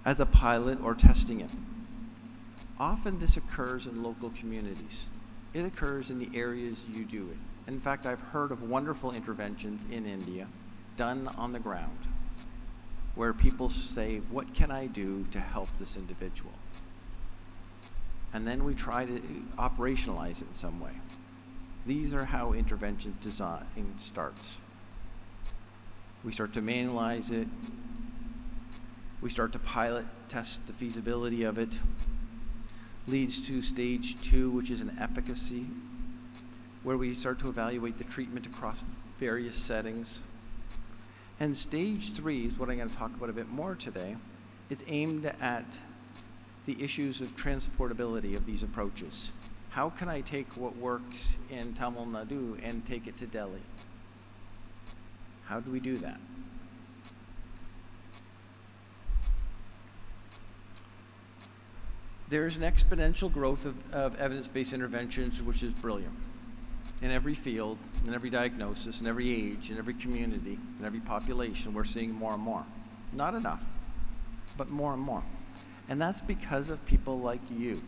as a pilot or testing it. Often this occurs in local communities. It occurs in the areas you do it. In fact, I've heard of wonderful interventions in India done on the ground where people say, what can I do to help this individual? And then we try to operationalize it in some way. These are how intervention design starts. We start to manualize it. We start to pilot test the feasibility of it. Leads to stage 2, which is an efficacy, where we start to evaluate the treatment across various settings. And stage 3 is what I'm going to talk about a bit more today. It's aimed at the issues of transportability of these approaches. How can I take what works in Tamil Nadu and take it to Delhi? How do we do that? There's an exponential growth of evidence-based interventions, which is brilliant. In every field, in every diagnosis, in every age, in every community, in every population, we're seeing more and more. Not enough, but more and more. And that's because of people like you,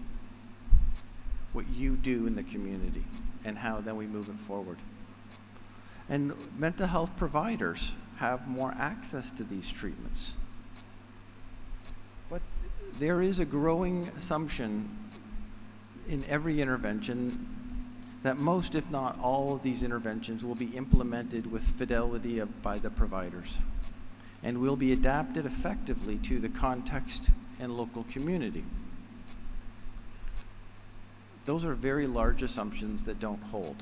what you do in the community, and how then we move it forward. And mental health providers have more access to these treatments. But there is a growing assumption in every intervention that most, if not all, of these interventions will be implemented with fidelity by the providers and will be adapted effectively to the context and local community. Those are very large assumptions that don't hold.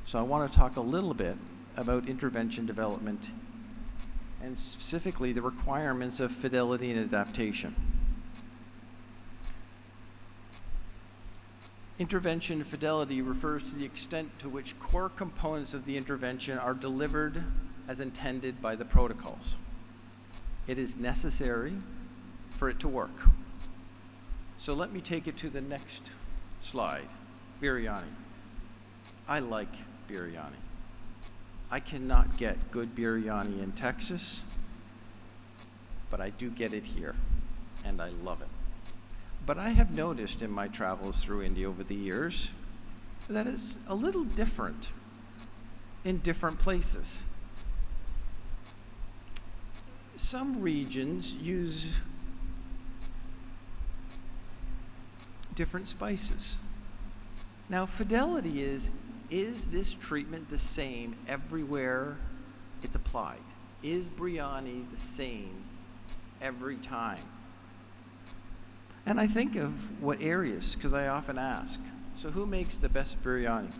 So I want to talk a little bit about intervention development and specifically the requirements of fidelity and adaptation. Intervention fidelity refers to the extent to which core components of the intervention are delivered as intended by the protocols. It is necessary for it to work. So let me take it to the next slide. Biryani. I like biryani. I cannot get good biryani in Texas, but I do get it here, and I love it. But I have noticed in my travels through India over the years that it's a little different in different places. Some regions use different spices. Now, fidelity is this treatment the same everywhere it's applied? Is biryani the same every time? And I think of what areas, because I often ask, so who makes the best biryani?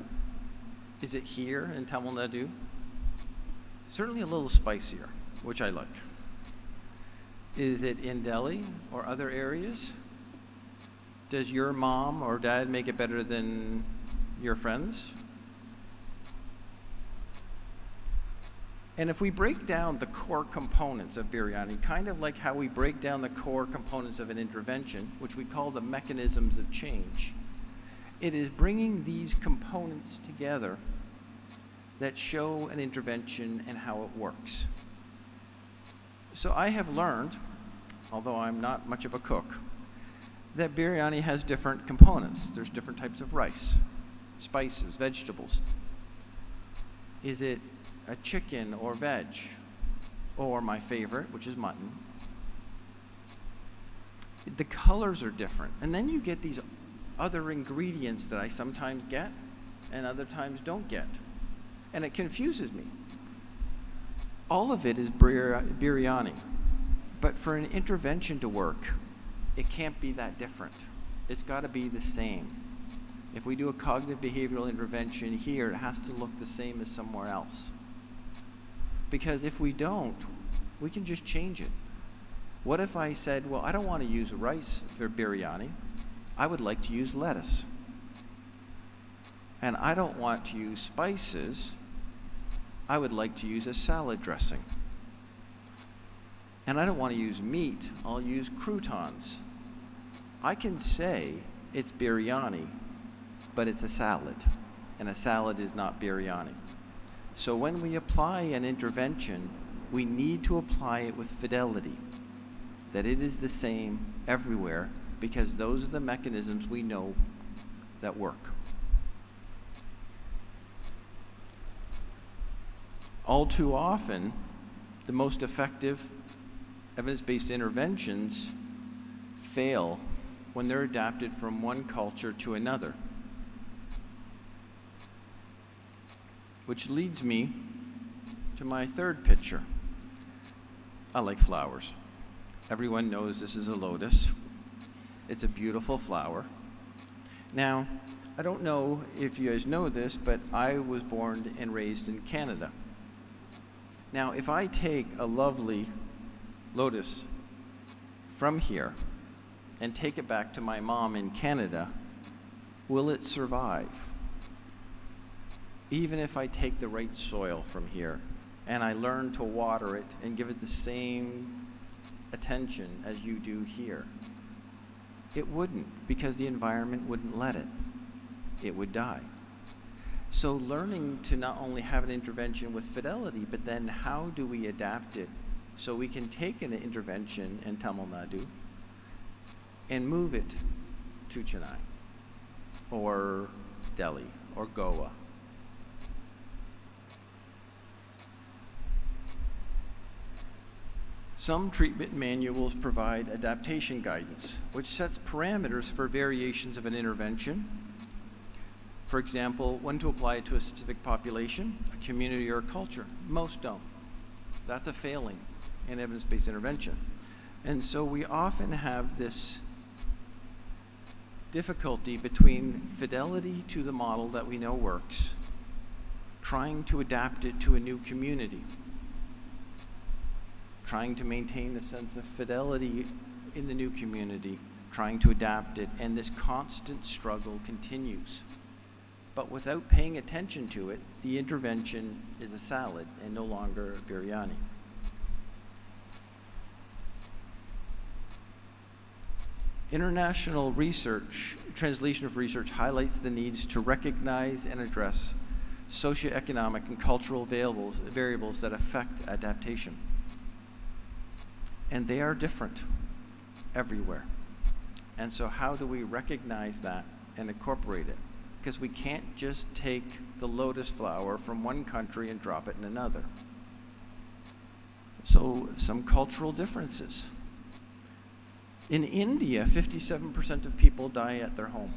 Is it here in Tamil Nadu? Certainly a little spicier, which I like. Is it in Delhi or other areas? Does your mom or dad make it better than your friends? And if we break down the core components of biryani, kind of like how we break down the core components of an intervention, which we call the mechanisms of change, it is bringing these components together that show an intervention and how it works. So I have learned, although I'm not much of a cook, that biryani has different components. There's different types of rice, spices, vegetables. Is it a chicken or veg, or my favorite, which is mutton? The colors are different. And then you get these other ingredients that I sometimes get and other times don't get. And it confuses me. All of it is biryani. But for an intervention to work, it can't be that different. It's got to be the same. If we do a cognitive behavioral intervention here, it has to look the same as somewhere else. Because if we don't, we can just change it. What if I said, well, I don't want to use rice for biryani. I would like to use lettuce. And I don't want to use spices. I would like to use a salad dressing. And I don't want to use meat. I'll use croutons. I can say it's biryani, but it's a salad. And a salad is not biryani. So when we apply an intervention, we need to apply it with fidelity, that it is the same everywhere, because those are the mechanisms we know that work. All too often, the most effective evidence-based interventions fail when they're adapted from one culture to another. Which leads me to my third picture. I like flowers. Everyone knows this is a lotus. It's a beautiful flower. Now, I don't know if you guys know this, but I was born and raised in Canada. Now, if I take a lovely lotus from here and take it back to my mom in Canada, will it survive? Even if I take the right soil from here and I learn to water it and give it the same attention as you do here, It wouldn't, because the environment wouldn't let it. It would die. So learning to not only have an intervention with fidelity, but then how do we adapt it so we can take an intervention in Tamil Nadu and move it to Chennai or Delhi or Goa. Some treatment manuals provide adaptation guidance, which sets parameters for variations of an intervention. For example, when to apply it to a specific population, a community, or a culture. Most don't. That's a failing in evidence-based intervention. And so we often have this difficulty between fidelity to the model that we know works, trying to adapt it to a new community, trying to maintain a sense of fidelity in the new community, trying to adapt it, and this constant struggle continues. But without paying attention to it, the intervention is a salad and no longer biryani. International research, translation of research, highlights the needs to recognize and address socioeconomic and cultural variables that affect adaptation. And they are different everywhere. And so how do we recognize that and incorporate it? Because we can't just take the lotus flower from one country and drop it in another. So some cultural differences. In India, 57% of people die at their home.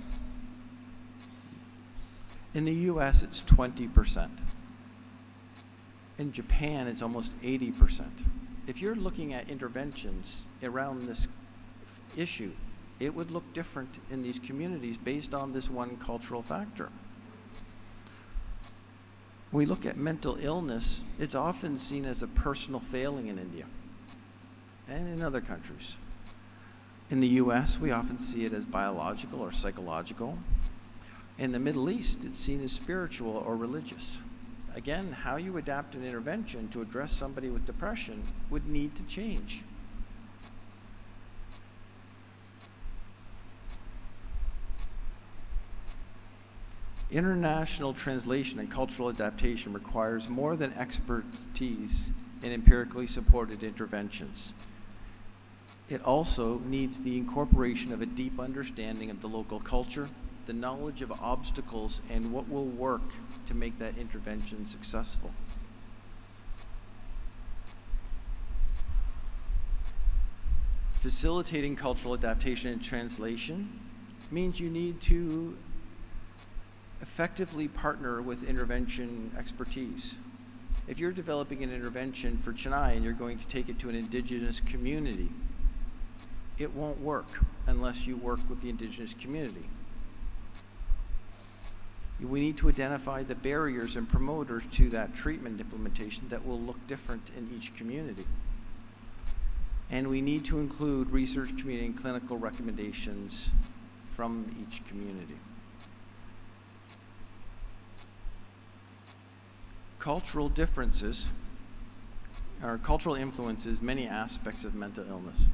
In the US, it's 20%. In Japan, it's almost 80%. If you're looking at interventions around this issue, it would look different in these communities based on this one cultural factor. When we look at mental illness, it's often seen as a personal failing in India and in other countries. In the US, we often see it as biological or psychological. In the Middle East, it's seen as spiritual or religious. Again, how you adapt an intervention to address somebody with depression would need to change. International translation and cultural adaptation requires more than expertise in empirically supported interventions. It also needs the incorporation of a deep understanding of the local culture, the knowledge of obstacles, and what will work to make that intervention successful. Facilitating cultural adaptation and translation means you need to effectively partner with intervention expertise. If you're developing an intervention for Chennai and you're going to take it to an indigenous community, it won't work unless you work with the indigenous community. We need to identify the barriers and promoters to that treatment implementation that will look different in each community. And we need to include research, community, and clinical recommendations from each community. Cultural differences, or cultural influences, many aspects of mental illness.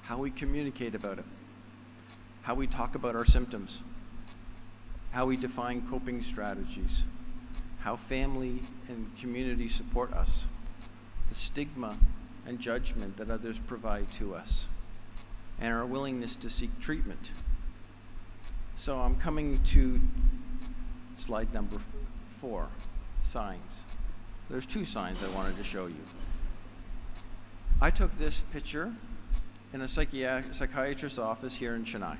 How we communicate about it, how we talk about our symptoms, how we define coping strategies, how family and community support us, the stigma and judgment that others provide to us, and our willingness to seek treatment. So I'm coming to slide number 4, signs. There's 2 signs I wanted to show you. I took this picture in a psychiatrist's office here in Chennai.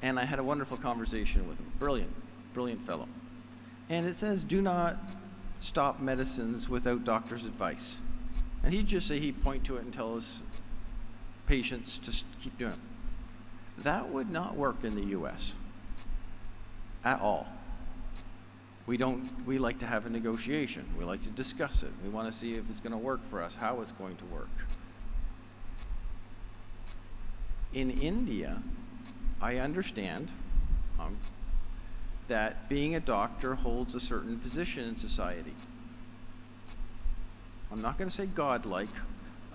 And I had a wonderful conversation with him. Brilliant fellow. And it says, do not stop medicines without doctor's advice. And he'd point to it and tell his patients to keep doing it. That would not work in the US at all. We like to have a negotiation. We like to discuss it. We want to see if it's going to work for us, how it's going to work. In India, I understand that being a doctor holds a certain position in society. I'm not going to say godlike,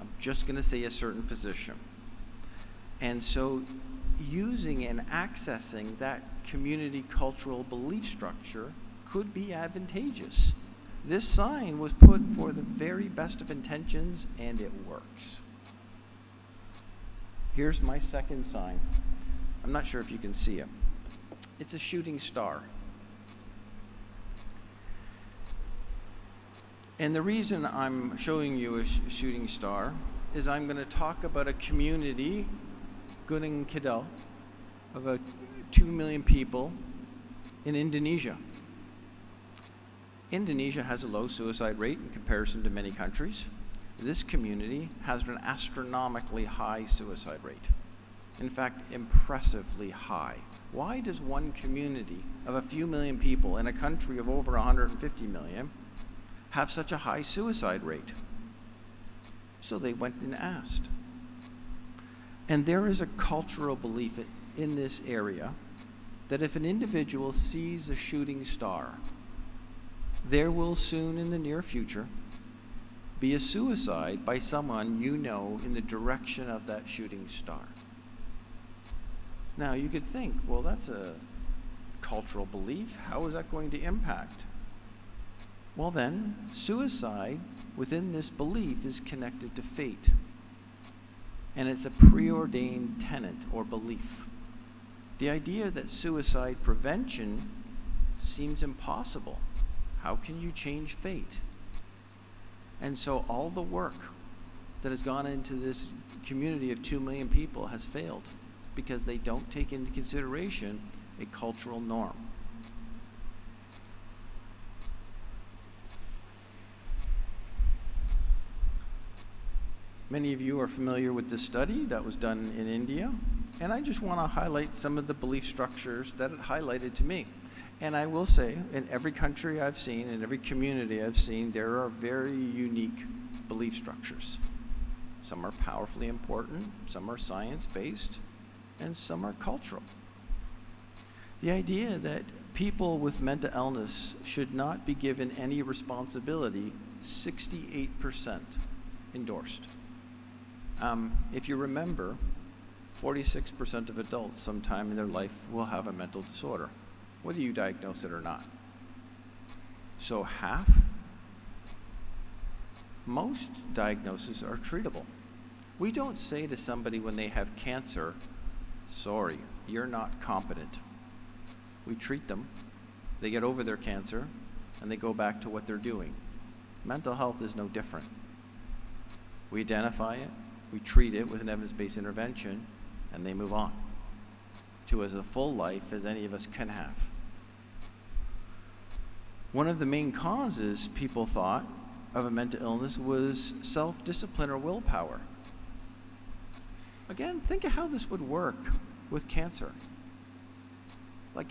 I'm just going to say a certain position. And so using and accessing that community cultural belief structure could be advantageous. This sign was put for the very best of intentions, and it works. Here's my second sign. I'm not sure if you can see it. It's a shooting star. And the reason I'm showing you a shooting star is I'm going to talk about a community, Gunung Kidul, of 2 million people in Indonesia. Indonesia has a low suicide rate in comparison to many countries. This community has an astronomically high suicide rate. In fact, impressively high. Why does one community of a few million people in a country of over 150 million have such a high suicide rate? So they went and asked. And there is a cultural belief in this area that if an individual sees a shooting star, there will soon in the near future be a suicide by someone you know in the direction of that shooting star. Now you could think, well, that's a cultural belief. How is that going to impact? Well then, suicide within this belief is connected to fate. And it's a preordained tenet or belief. The idea that suicide prevention seems impossible. How can you change fate? And so all the work that has gone into this community of 2 million people has failed because they don't take into consideration a cultural norm. Many of you are familiar with this study that was done in India, and I just want to highlight some of the belief structures that it highlighted to me. And I will say, in every country I've seen, in every community I've seen, there are very unique belief structures. Some are powerfully important, some are science-based, and some are cultural. The idea that people with mental illness should not be given any responsibility, 68% endorsed. If you remember, 46% of adults sometime in their life will have a mental disorder, whether you diagnose it or not. So half, most diagnoses are treatable. We don't say to somebody when they have cancer, sorry, you're not competent. We treat them, they get over their cancer, and they go back to what they're doing. Mental health is no different. We identify it, we treat it with an evidence-based intervention, and they move on to as a full life as any of us can have. One of the main causes people thought of a mental illness was self-discipline or willpower. Again, think of how this would work with cancer. Like,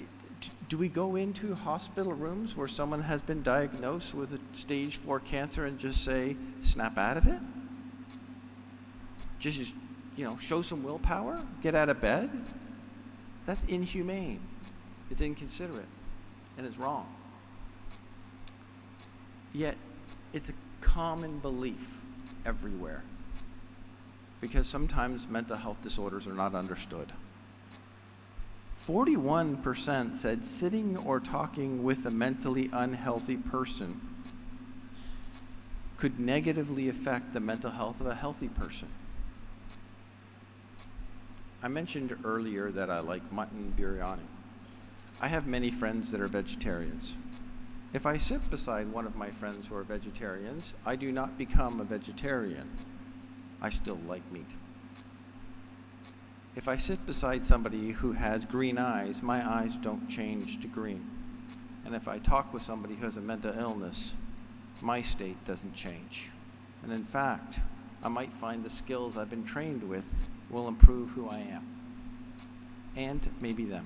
do we go into hospital rooms where someone has been diagnosed with a stage 4 cancer and just say, snap out of it? Just show some willpower, get out of bed? That's inhumane. It's inconsiderate, and it's wrong. Yet, it's a common belief everywhere, because sometimes mental health disorders are not understood. 41% said sitting or talking with a mentally unhealthy person could negatively affect the mental health of a healthy person. I mentioned earlier that I like mutton biryani. I have many friends that are vegetarians. If I sit beside one of my friends who are vegetarians, I do not become a vegetarian. I still like meat. If I sit beside somebody who has green eyes, my eyes don't change to green. And if I talk with somebody who has a mental illness, my state doesn't change. And in fact, I might find the skills I've been trained with will improve who I am, and maybe them.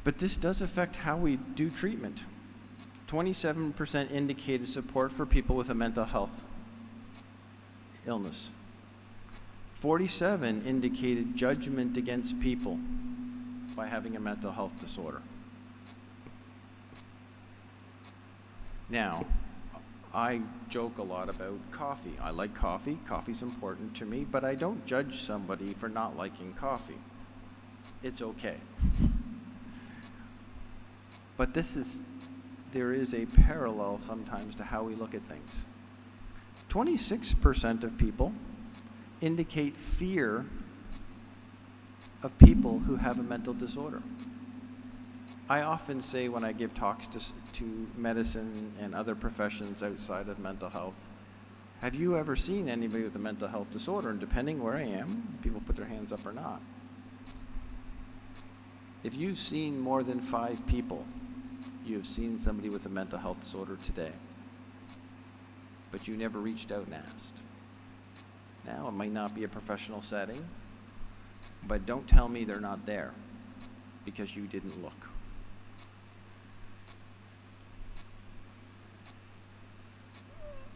But this does affect how we do treatment. 27% indicated support for people with a mental health illness. 47 indicated judgment against people by having a mental health disorder. Now, I joke a lot about coffee. I like coffee. Coffee's important to me, but I don't judge somebody for not liking coffee. It's okay. But there is a parallel sometimes to how we look at things. 26% of people indicate fear of people who have a mental disorder. I often say when I give talks to medicine and other professions outside of mental health, have you ever seen anybody with a mental health disorder? And depending where I am, people put their hands up or not. If you've seen more than 5 people, you've seen somebody with a mental health disorder today, but you never reached out and asked. Now, it might not be a professional setting, but don't tell me they're not there because you didn't look.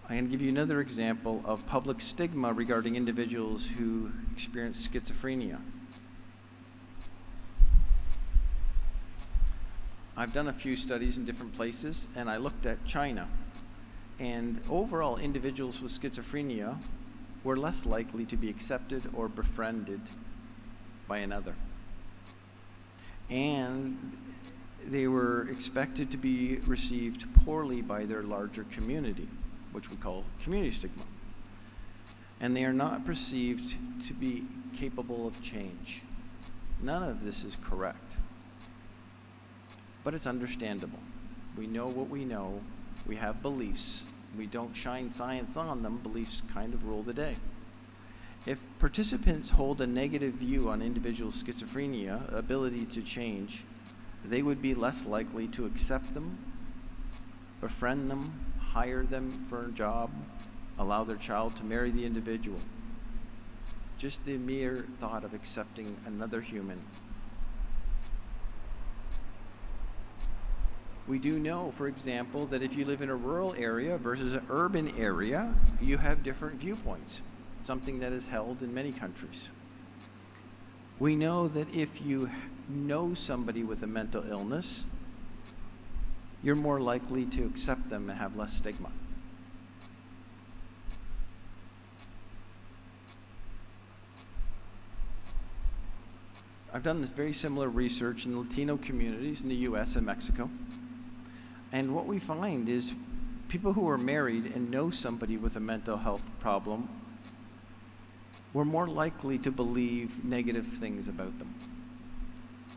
I'm going to give you another example of public stigma regarding individuals who experience schizophrenia. I've done a few studies in different places, and I looked at China. And overall, individuals with schizophrenia were less likely to be accepted or befriended by another. And they were expected to be received poorly by their larger community, which we call community stigma. And they are not perceived to be capable of change. None of this is correct. But it's understandable. We know what we know. We have beliefs. We don't shine science on them. Beliefs kind of rule the day. If participants hold a negative view on individual schizophrenia, ability to change, they would be less likely to accept them, befriend them, hire them for a job, allow their child to marry the individual. Just the mere thought of accepting another human. We do know, for example, that if you live in a rural area versus an urban area, you have different viewpoints, something that is held in many countries. We know that if you know somebody with a mental illness, you're more likely to accept them and have less stigma. I've done this very similar research in Latino communities in the US and Mexico. And what we find is people who are married and know somebody with a mental health problem were more likely to believe negative things about them,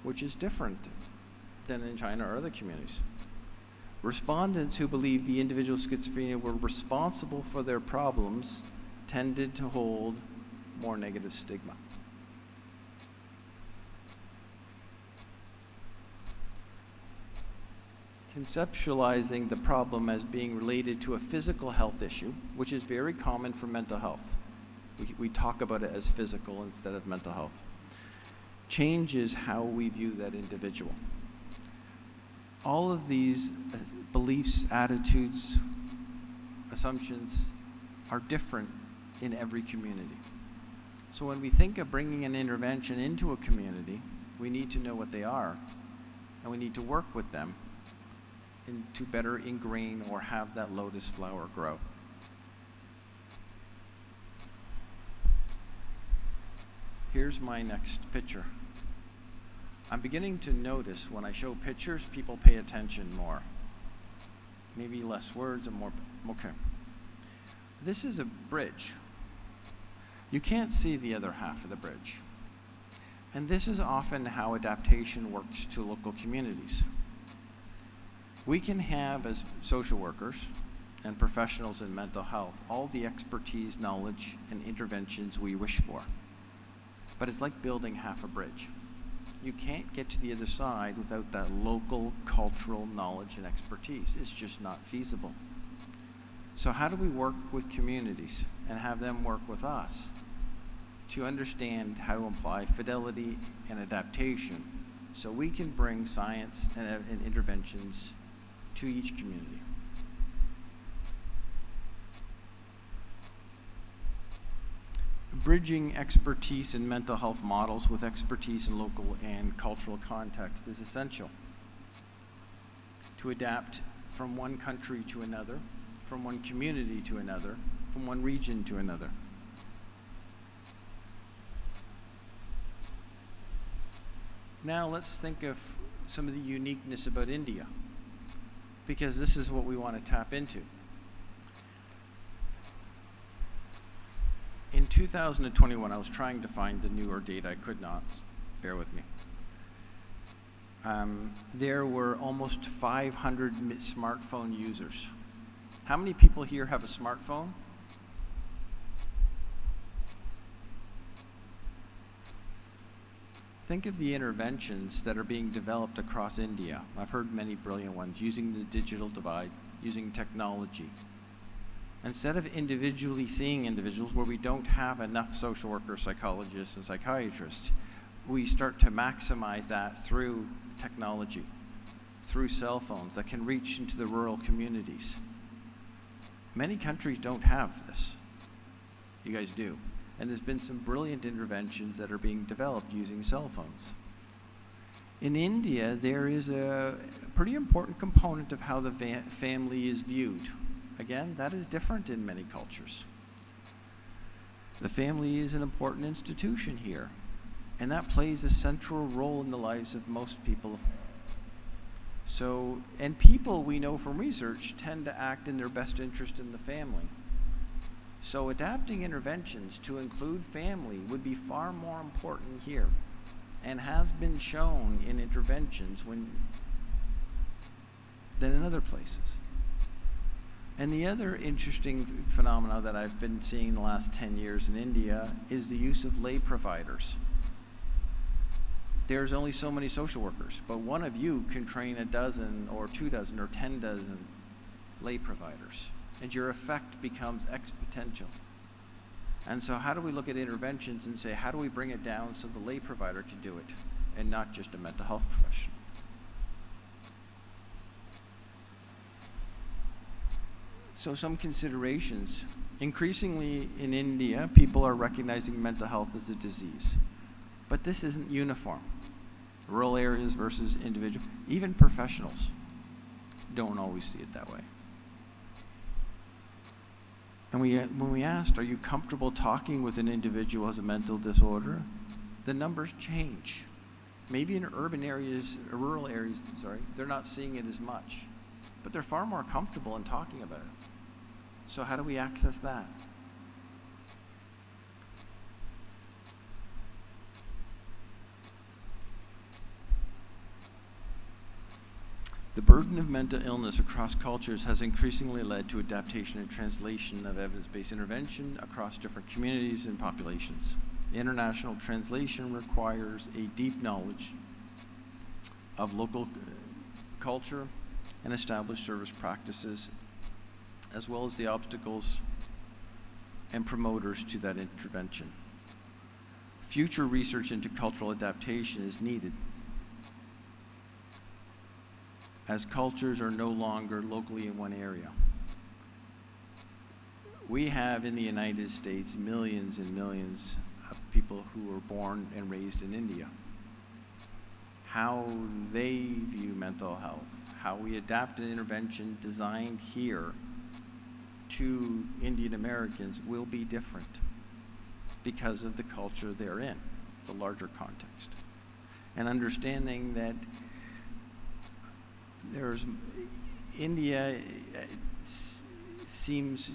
which is different than in China or other communities. Respondents who believed the individual schizophrenia were responsible for their problems tended to hold more negative stigma. Conceptualizing the problem as being related to a physical health issue, which is very common for mental health. We talk about it as physical instead of mental health. Changes how we view that individual. All of these beliefs, attitudes, assumptions are different in every community. So when we think of bringing an intervention into a community, we need to know what they are, and we need to work with them to better ingrain or have that lotus flower grow. Here's my next picture. I'm beginning to notice when I show pictures, people pay attention more. Maybe less words and more, okay. This is a bridge. You can't see the other half of the bridge. And this is often how adaptation works to local communities. We can have, as social workers and professionals in mental health, all the expertise, knowledge, and interventions we wish for. But it's like building half a bridge. You can't get to the other side without that local cultural knowledge and expertise. It's just not feasible. So how do we work with communities and have them work with us to understand how to apply fidelity and adaptation so we can bring science and interventions to each community? Bridging expertise in mental health models with expertise in local and cultural context is essential to adapt from one country to another, from one community to another, from one region to another. Now let's think of some of the uniqueness about India, because this is what we want to tap into. In 2021, I was trying to find the newer data. I could not. Bear with me. There were almost 500 smartphone users. How many people here have a smartphone? Think of the interventions that are being developed across India. I've heard many brilliant ones, using the digital divide, using technology. Instead of individually seeing individuals where we don't have enough social workers, psychologists, and psychiatrists, we start to maximize that through technology, through cell phones that can reach into the rural communities. Many countries don't have this. You guys do. And there's been some brilliant interventions that are being developed using cell phones. In India, there is a pretty important component of how the family is viewed. Again, that is different in many cultures. The family is an important institution here, and that plays a central role in the lives of most people. So, and people, we know from research, tend to act in their best interest in the family. So adapting interventions to include family would be far more important here, and has been shown in interventions than in other places. And the other interesting phenomena that I've been seeing in the last 10 years in India is the use of lay providers. There's only so many social workers, but one of you can train a dozen or 2 dozen or 10 dozen lay providers, and your effect becomes exponential. And so how do we look at interventions and say, how do we bring it down so the lay provider can do it and not just a mental health professional? So some considerations. Increasingly in India, people are recognizing mental health as a disease. But this isn't uniform. Rural areas versus individual. Even professionals don't always see it that way. And when we asked, are you comfortable talking with an individual who has a mental disorder? The numbers change. Maybe in urban areas, rural areas, they're not seeing it as much. But they're far more comfortable in talking about it. So how do we access that? The burden of mental illness across cultures has increasingly led to adaptation and translation of evidence-based intervention across different communities and populations. International translation requires a deep knowledge of local culture and established service practices, as well as the obstacles and promoters to that intervention. Future research into cultural adaptation is needed, as cultures are no longer locally in one area. We have in the United States millions and millions of people who were born and raised in India. How they view mental health, how we adapt an intervention designed here to Indian Americans will be different because of the culture they're in, the larger context. And understanding that India seems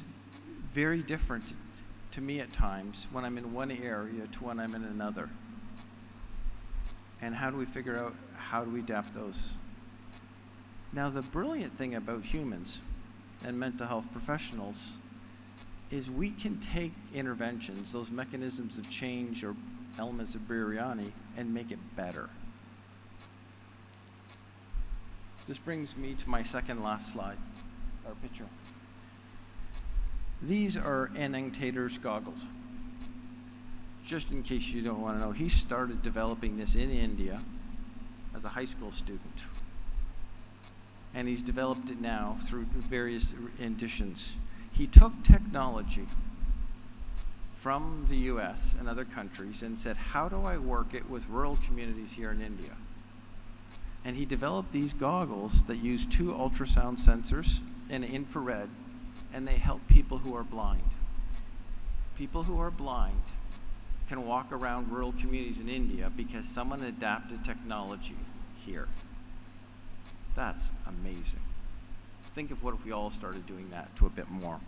very different to me at times when I'm in one area to when I'm in another. And how do we figure out how do we adapt those? Now, the brilliant thing about humans and mental health professionals is we can take interventions, those mechanisms of change or elements of Biryani, and make it better. This brings me to my second last slide, or picture. These are Anand Tater's goggles. Just in case you don't want to know, he started developing this in India as a high school student. And he's developed it now through various editions. He took technology from the US and other countries and said, how do I work it with rural communities here in India? And he developed these goggles that use 2 ultrasound sensors and infrared, and they help people who are blind. People who are blind can walk around rural communities in India because someone adapted technology here. That's amazing. Think of what if we all started doing that to a bit more.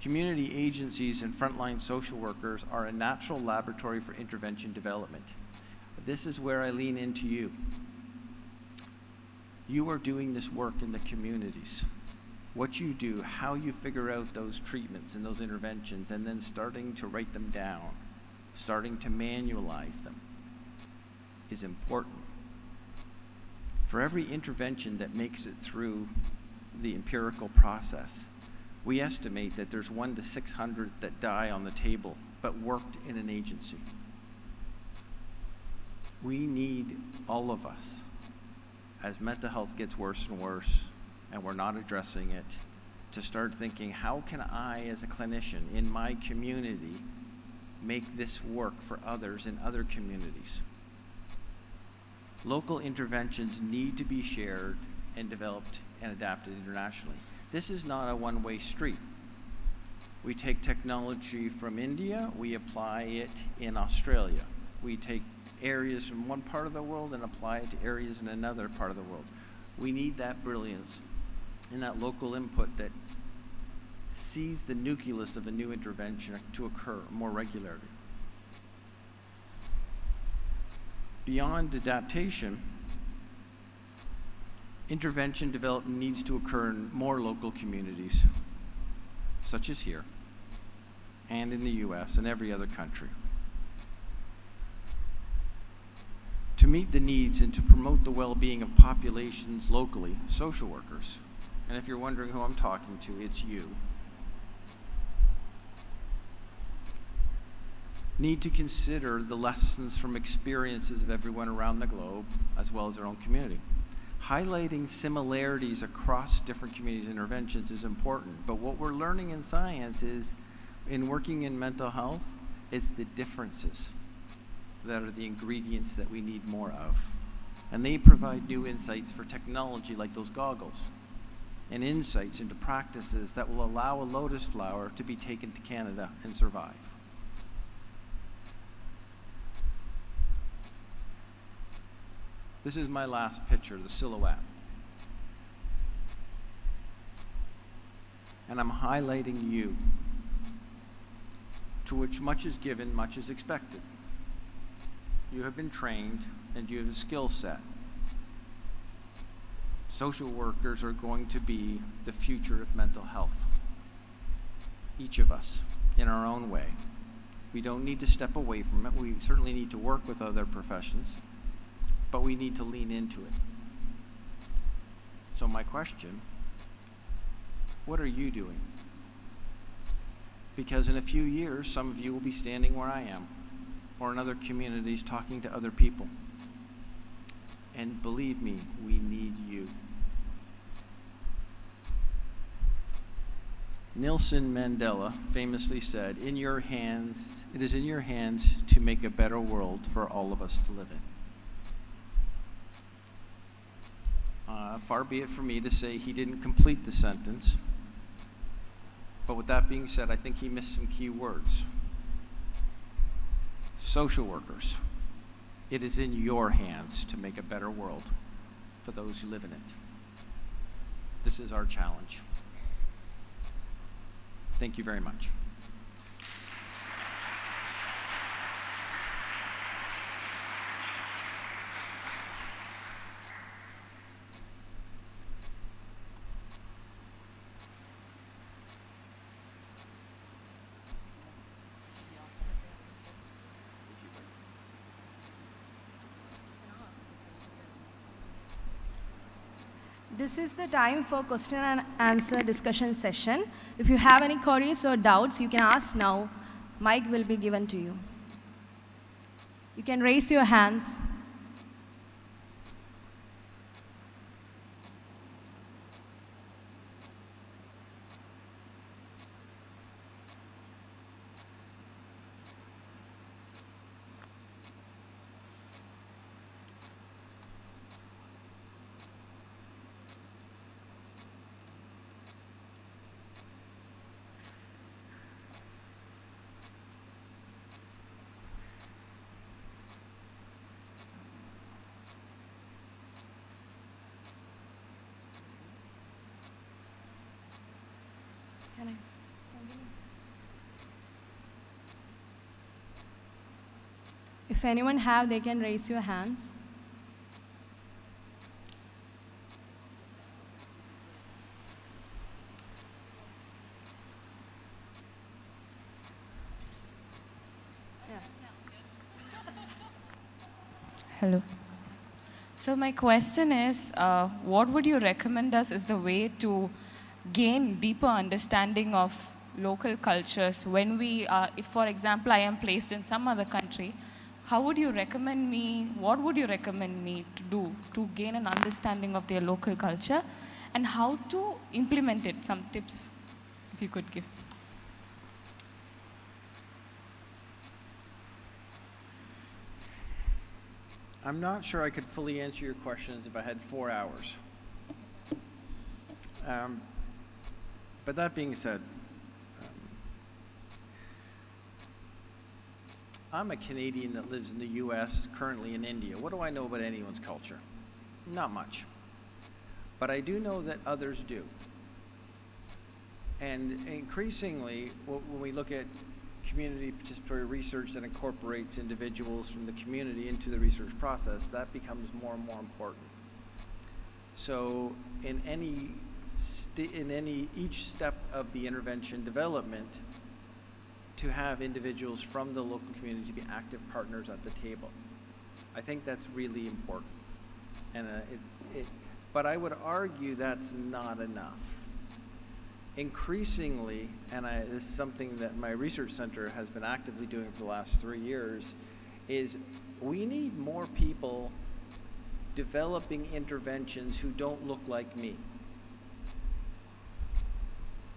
Community agencies and frontline social workers are a natural laboratory for intervention development. This is where I lean into you. You are doing this work in the communities. What you do, how you figure out those treatments and those interventions, and then starting to write them down, starting to manualize them, is important. For every intervention that makes it through the empirical process, we estimate that there's 1 to 600 that die on the table, but worked in an agency. We need all of us, as mental health gets worse and worse, and we're not addressing it, to start thinking, how can I, as a clinician in my community, make this work for others in other communities? Local interventions need to be shared and developed and adapted internationally. This is not a one-way street. We take technology from India, we apply it in Australia. We take areas from one part of the world and apply it to areas in another part of the world. We need that brilliance and that local input that sees the nucleus of a new intervention to occur more regularly. Beyond adaptation, intervention development needs to occur in more local communities, such as here, and in the US and every other country. To meet the needs and to promote the well-being of populations locally, social workers, and if you're wondering who I'm talking to, it's you, need to consider the lessons from experiences of everyone around the globe, as well as their own community. Highlighting similarities across different communities' interventions is important, but what we're learning in science is, in working in mental health, is the differences that are the ingredients that we need more of. And they provide new insights for technology like those goggles, and insights into practices that will allow a lotus flower to be taken to Canada and survive. This is my last picture, the silhouette. And I'm highlighting you, to which much is given, much is expected. You have been trained and you have a skill set. Social workers are going to be the future of mental health. Each of us, in our own way. We don't need to step away from it. We certainly need to work with other professions, but we need to lean into it. So my question, what are you doing? Because in a few years, some of you will be standing where I am, or in other communities talking to other people. And believe me, we need you. Nelson Mandela famously said, it is in your hands to make a better world for all of us to live in. Far be it from me to say he didn't complete the sentence, but with that being said, I think he missed some key words. Social workers, it is in your hands to make a better world for those who live in it. This is our challenge. Thank you very much. This is the time for question and answer discussion session. If you have any queries or doubts, you can ask now. Mic will be given to you. You can raise your hands. Can I? If anyone have, they can raise your hands. Hello. So my question is, what would you recommend us is the way to gain deeper understanding of local cultures when we are, if for example I am placed in some other country, how would you recommend me, what would you recommend me to do to gain an understanding of their local culture and how to implement it? Some tips, if you could give. I'm not sure I could fully answer your questions if I had 4 hours. But that being said, I'm a Canadian that lives in the US, currently in India. What do I know about anyone's culture? Not much. But I do know that others do. And increasingly, when we look at community participatory research that incorporates individuals from the community into the research process, that becomes more and more important. So in each step of the intervention development, to have individuals from the local community be active partners at the table. I think that's really important. And but I would argue that's not enough. Increasingly, and this is something that my research center has been actively doing for the last 3 years, is we need more people developing interventions who don't look like me.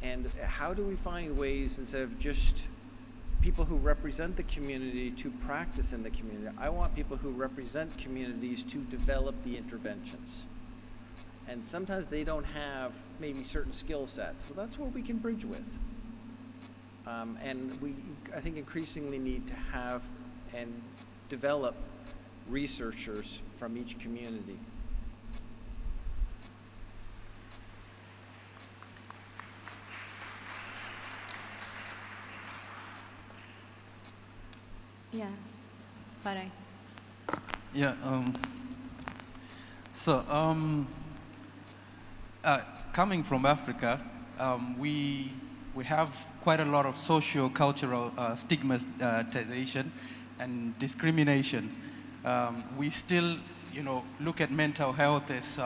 And how do we find ways, instead of just people who represent the community, to practice in the community? I want people who represent communities to develop the interventions. And sometimes they don't have maybe certain skill sets. Well, that's what we can bridge with. And I think, increasingly need to have and develop researchers from each community. Yes, Farai. Yeah. Coming from Africa, we have quite a lot of socio-cultural stigmatization and discrimination. We still, look at mental health as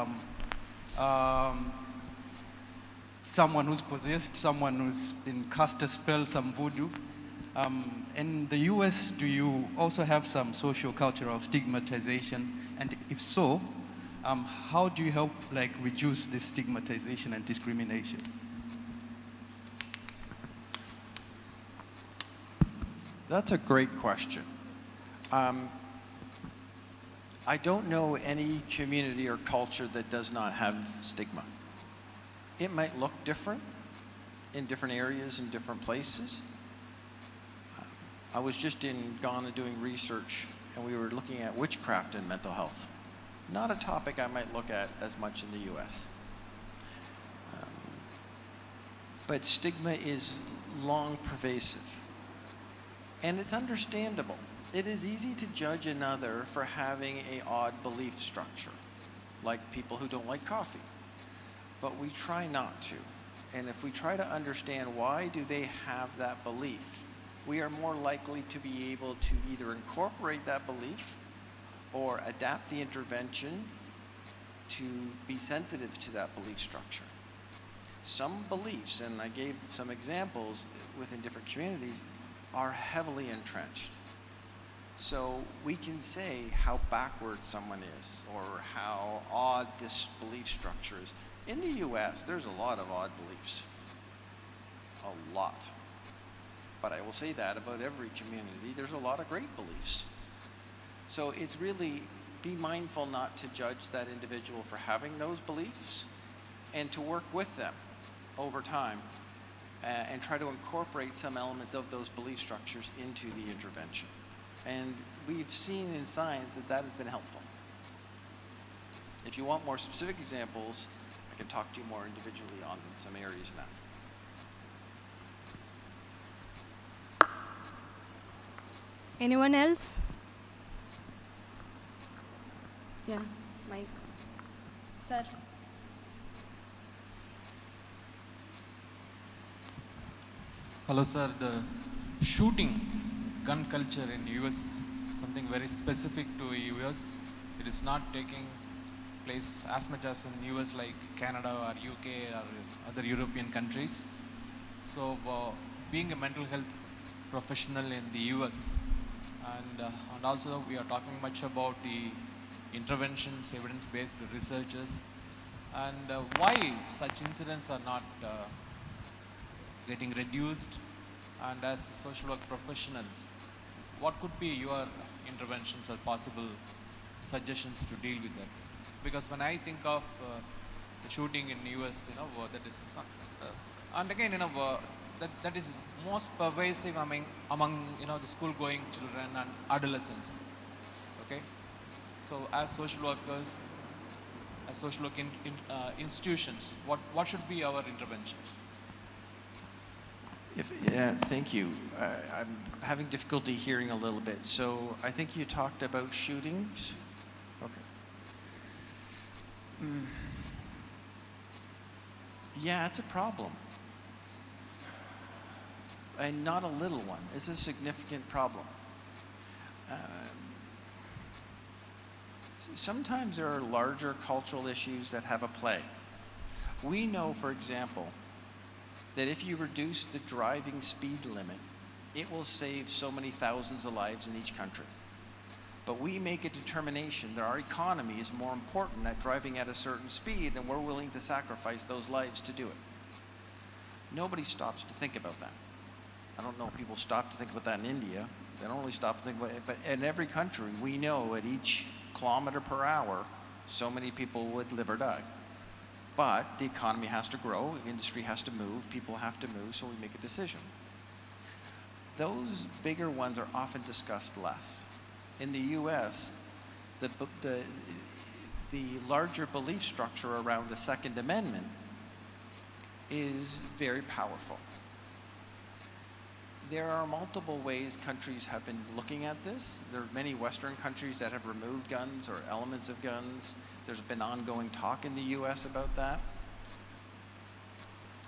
someone who's possessed, someone who's been cast a spell, some voodoo. In the US, do you also have some socio-cultural stigmatization? And if so, how do you help reduce this stigmatization and discrimination? That's a great question. I don't know any community or culture that does not have stigma. It might look different in different areas and different places. I was just in Ghana doing research, and we were looking at witchcraft and mental health. Not a topic I might look at as much in the US. But stigma is long pervasive. And it's understandable. It is easy to judge another for having an odd belief structure, like people who don't like coffee. But we try not to. And if we try to understand why do they have that belief, we are more likely to be able to either incorporate that belief or adapt the intervention to be sensitive to that belief structure. Some beliefs, and I gave some examples within different communities, are heavily entrenched. So we can say how backward someone is or how odd this belief structure is. In the US, there's a lot of odd beliefs. A lot. But I will say that about every community. There's a lot of great beliefs. So it's really, be mindful not to judge that individual for having those beliefs and to work with them over time and try to incorporate some elements of those belief structures into the intervention. And we've seen in science that that has been helpful. If you want more specific examples, I can talk to you more individually on some areas in Africa. Anyone else? Yeah, Mike. Sir. Hello, sir. The shooting gun culture in US is something very specific to US. It is not taking place as much as in US like Canada or UK or other European countries. So being a mental health professional in the US and also we are talking much about the interventions, evidence-based researches, and why such incidents are not getting reduced, and as social work professionals, what could be your interventions or possible suggestions to deal with that? Because when I think of the shooting in US, that is not, and again, that is most pervasive among the school-going children and adolescents. Okay, so as social workers, as social work institutions, what should be our interventions? Thank you. I'm having difficulty hearing a little bit. So I think you talked about shootings. Okay. Yeah, it's a problem. And not a little one. It's a significant problem. Sometimes there are larger cultural issues that have a play. We know, for example, that if you reduce the driving speed limit, it will save so many thousands of lives in each country. But we make a determination that our economy is more important at driving at a certain speed, and we're willing to sacrifice those lives to do it. Nobody stops to think about that. I don't know if people stop to think about that in India. They don't really stop to think about it. But in every country, we know at each kilometer per hour, so many people would live or die. But the economy has to grow, industry has to move, people have to move, so we make a decision. Those bigger ones are often discussed less. In the US, the larger belief structure around the Second Amendment is very powerful. There are multiple ways countries have been looking at this. There are many Western countries that have removed guns or elements of guns. There's been ongoing talk in the US about that.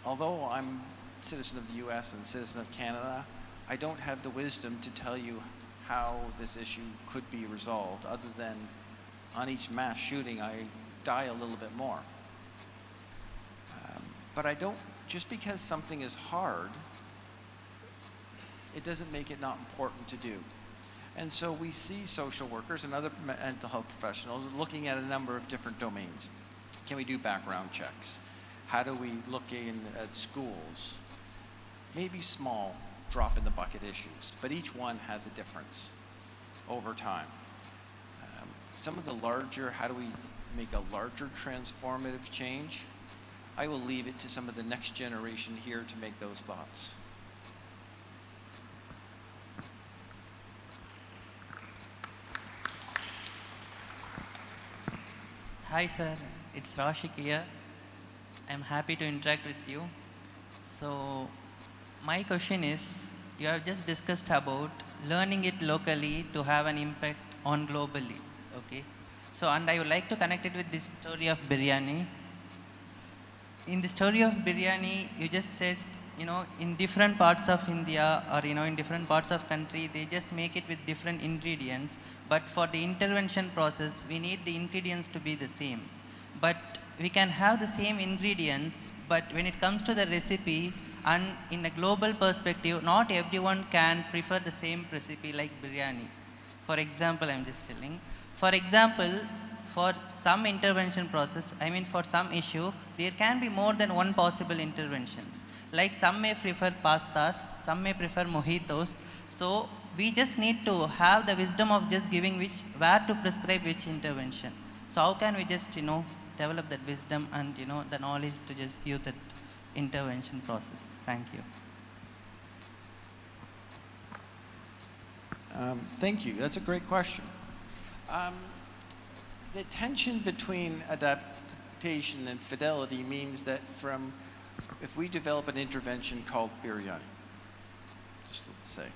Although I'm a citizen of the US and citizen of Canada, I don't have the wisdom to tell you how this issue could be resolved, other than on each mass shooting I die a little bit more. But I don't, just because something is hard, it doesn't make it not important to do. And so we see social workers and other mental health professionals looking at a number of different domains. Can we do background checks? How do we look at schools? Maybe small drop in the bucket issues, but each one has a difference over time. Some of the larger, how do we make a larger transformative change? I will leave it to some of the next generation here to make those thoughts. Hi sir, it's Rashik here. I'm happy to interact with you. So my question is, you have just discussed about learning it locally to have an impact on globally, okay? So, and I would like to connect it with this story of biryani. In the story of biryani, you just said, in different parts of India or, in different parts of country, they just make it with different ingredients. But for the intervention process, we need the ingredients to be the same. But we can have the same ingredients, but when it comes to the recipe, and in a global perspective, not everyone can prefer the same recipe like biryani. For example, I'm just telling. For example, for some intervention process, for some issue, there can be more than one possible interventions. Like some may prefer pastas, some may prefer mojitos. So we just need to have the wisdom of just giving where to prescribe which intervention. So how can we just, develop that wisdom and, the knowledge to just give that intervention process? Thank you. Thank you. That's a great question. The tension between adaptation and fidelity means that if we develop an intervention called biryani, just let's say,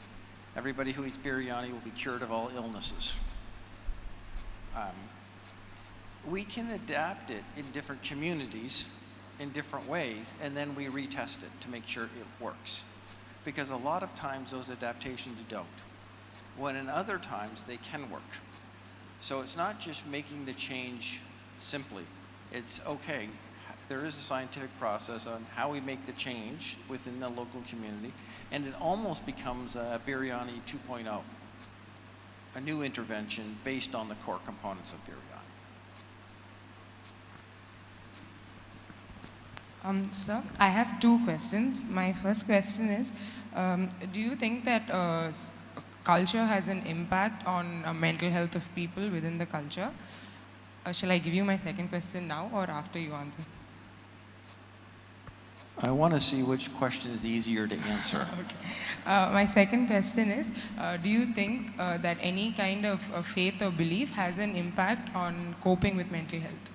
Everybody who eats biryani will be cured of all illnesses. We can adapt it in different communities in different ways, and then we retest it to make sure it works. Because a lot of times those adaptations don't, when in other times they can work. So it's not just making the change simply. It's okay, there is a scientific process on how we make the change within the local community, and it almost becomes a biryani 2.0, a new intervention based on the core components of biryani. Sir, I have two questions. My first question is, do you think that culture has an impact on mental health of people within the culture? Shall I give you my second question now or after you answer this? I want to see which question is easier to answer. Okay. My second question is, do you think that any kind of faith or belief has an impact on coping with mental health?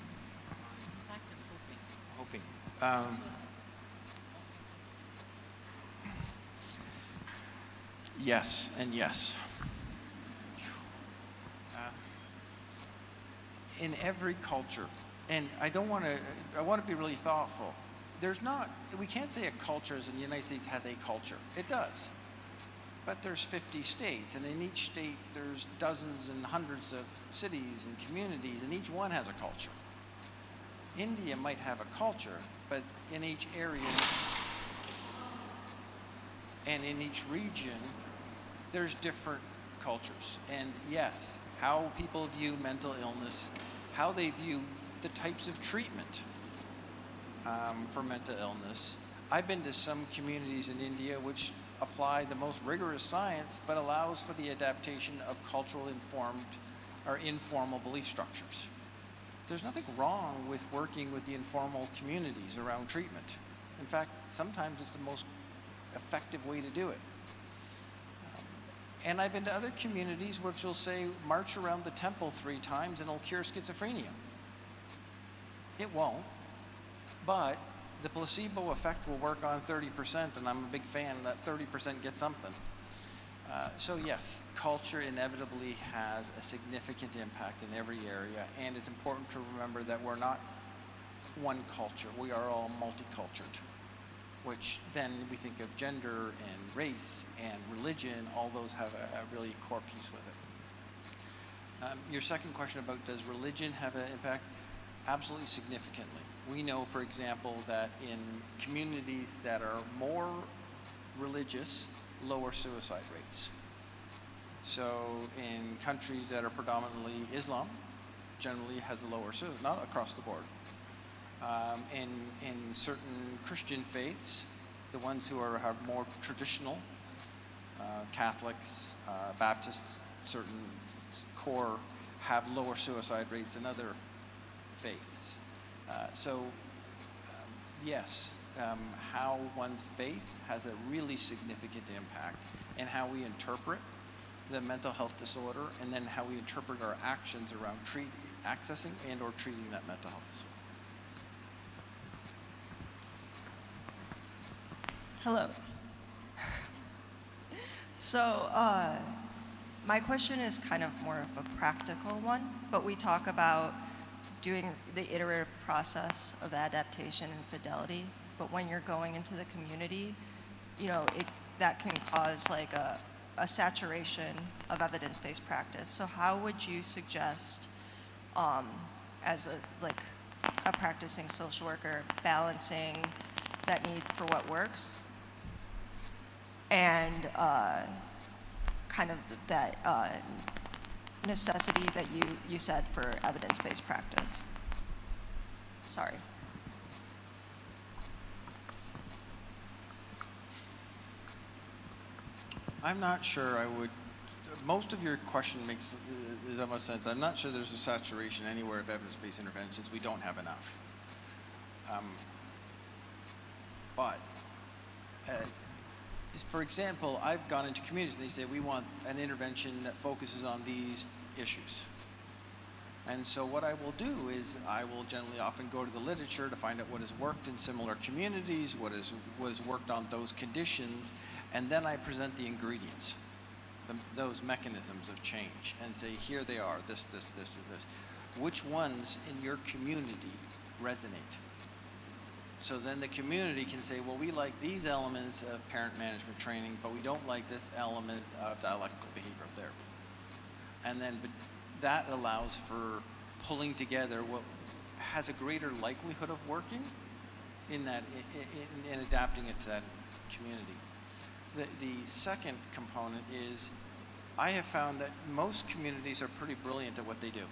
Yes and yes. In every culture, and I want to be really thoughtful. We can't say a culture in the United States has a culture. It does. But there's 50 states, and in each state there's dozens and hundreds of cities and communities, and each one has a culture. India might have a culture, but in each area and in each region, there's different cultures. And yes, how people view mental illness, how they view the types of treatment for mental illness. I've been to some communities in India which apply the most rigorous science, but allows for the adaptation of cultural informed or informal belief structures. There's nothing wrong with working with the informal communities around treatment. In fact, sometimes it's the most effective way to do it. And I've been to other communities which will say, march around the temple 3 times and it'll cure schizophrenia. It won't, but the placebo effect will work on 30%, and I'm a big fan that 30% gets something. So yes, culture inevitably has a significant impact in every area, and it's important to remember that we're not one culture. We are all multicultured, which then we think of gender and race and religion. All those have a really core piece with it. Your second question about does religion have an impact? Absolutely significantly. We know, for example, that in communities that are more religious, lower suicide rates. So in countries that are predominantly Islam, generally has a lower suicide, not across the board. In certain Christian faiths, the ones who are more traditional, Catholics, Baptists, certain core have lower suicide rates than other faiths. Yes, how one's faith has a really significant impact in how we interpret the mental health disorder, and then how we interpret our actions around accessing and or treating that mental health disorder. Hello. So my question is kind of more of a practical one, but we talk about doing the iterative process of adaptation and fidelity, but when you're going into the community, that can cause like a saturation of evidence-based practice. So how would you suggest, as a practicing social worker, balancing that need for what works and kind of that necessity that you said for evidence-based practice? Sorry. I'm not sure I would, most of your question makes almost sense. I'm not sure there's a saturation anywhere of evidence-based interventions. We don't have enough. For example, I've gone into communities and they say, we want an intervention that focuses on these issues. And so what I will do is I will generally often go to the literature to find out what has worked in similar communities, what has worked on those conditions, and then I present the ingredients. those mechanisms of change and say, here they are, this, and this. Which ones in your community resonate? So then the community can say, well, we like these elements of parent management training, but we don't like this element of dialectical behavioral therapy. And then that allows for pulling together what has a greater likelihood of working in adapting it to that community. The second component is, I have found that most communities are pretty brilliant at what they do.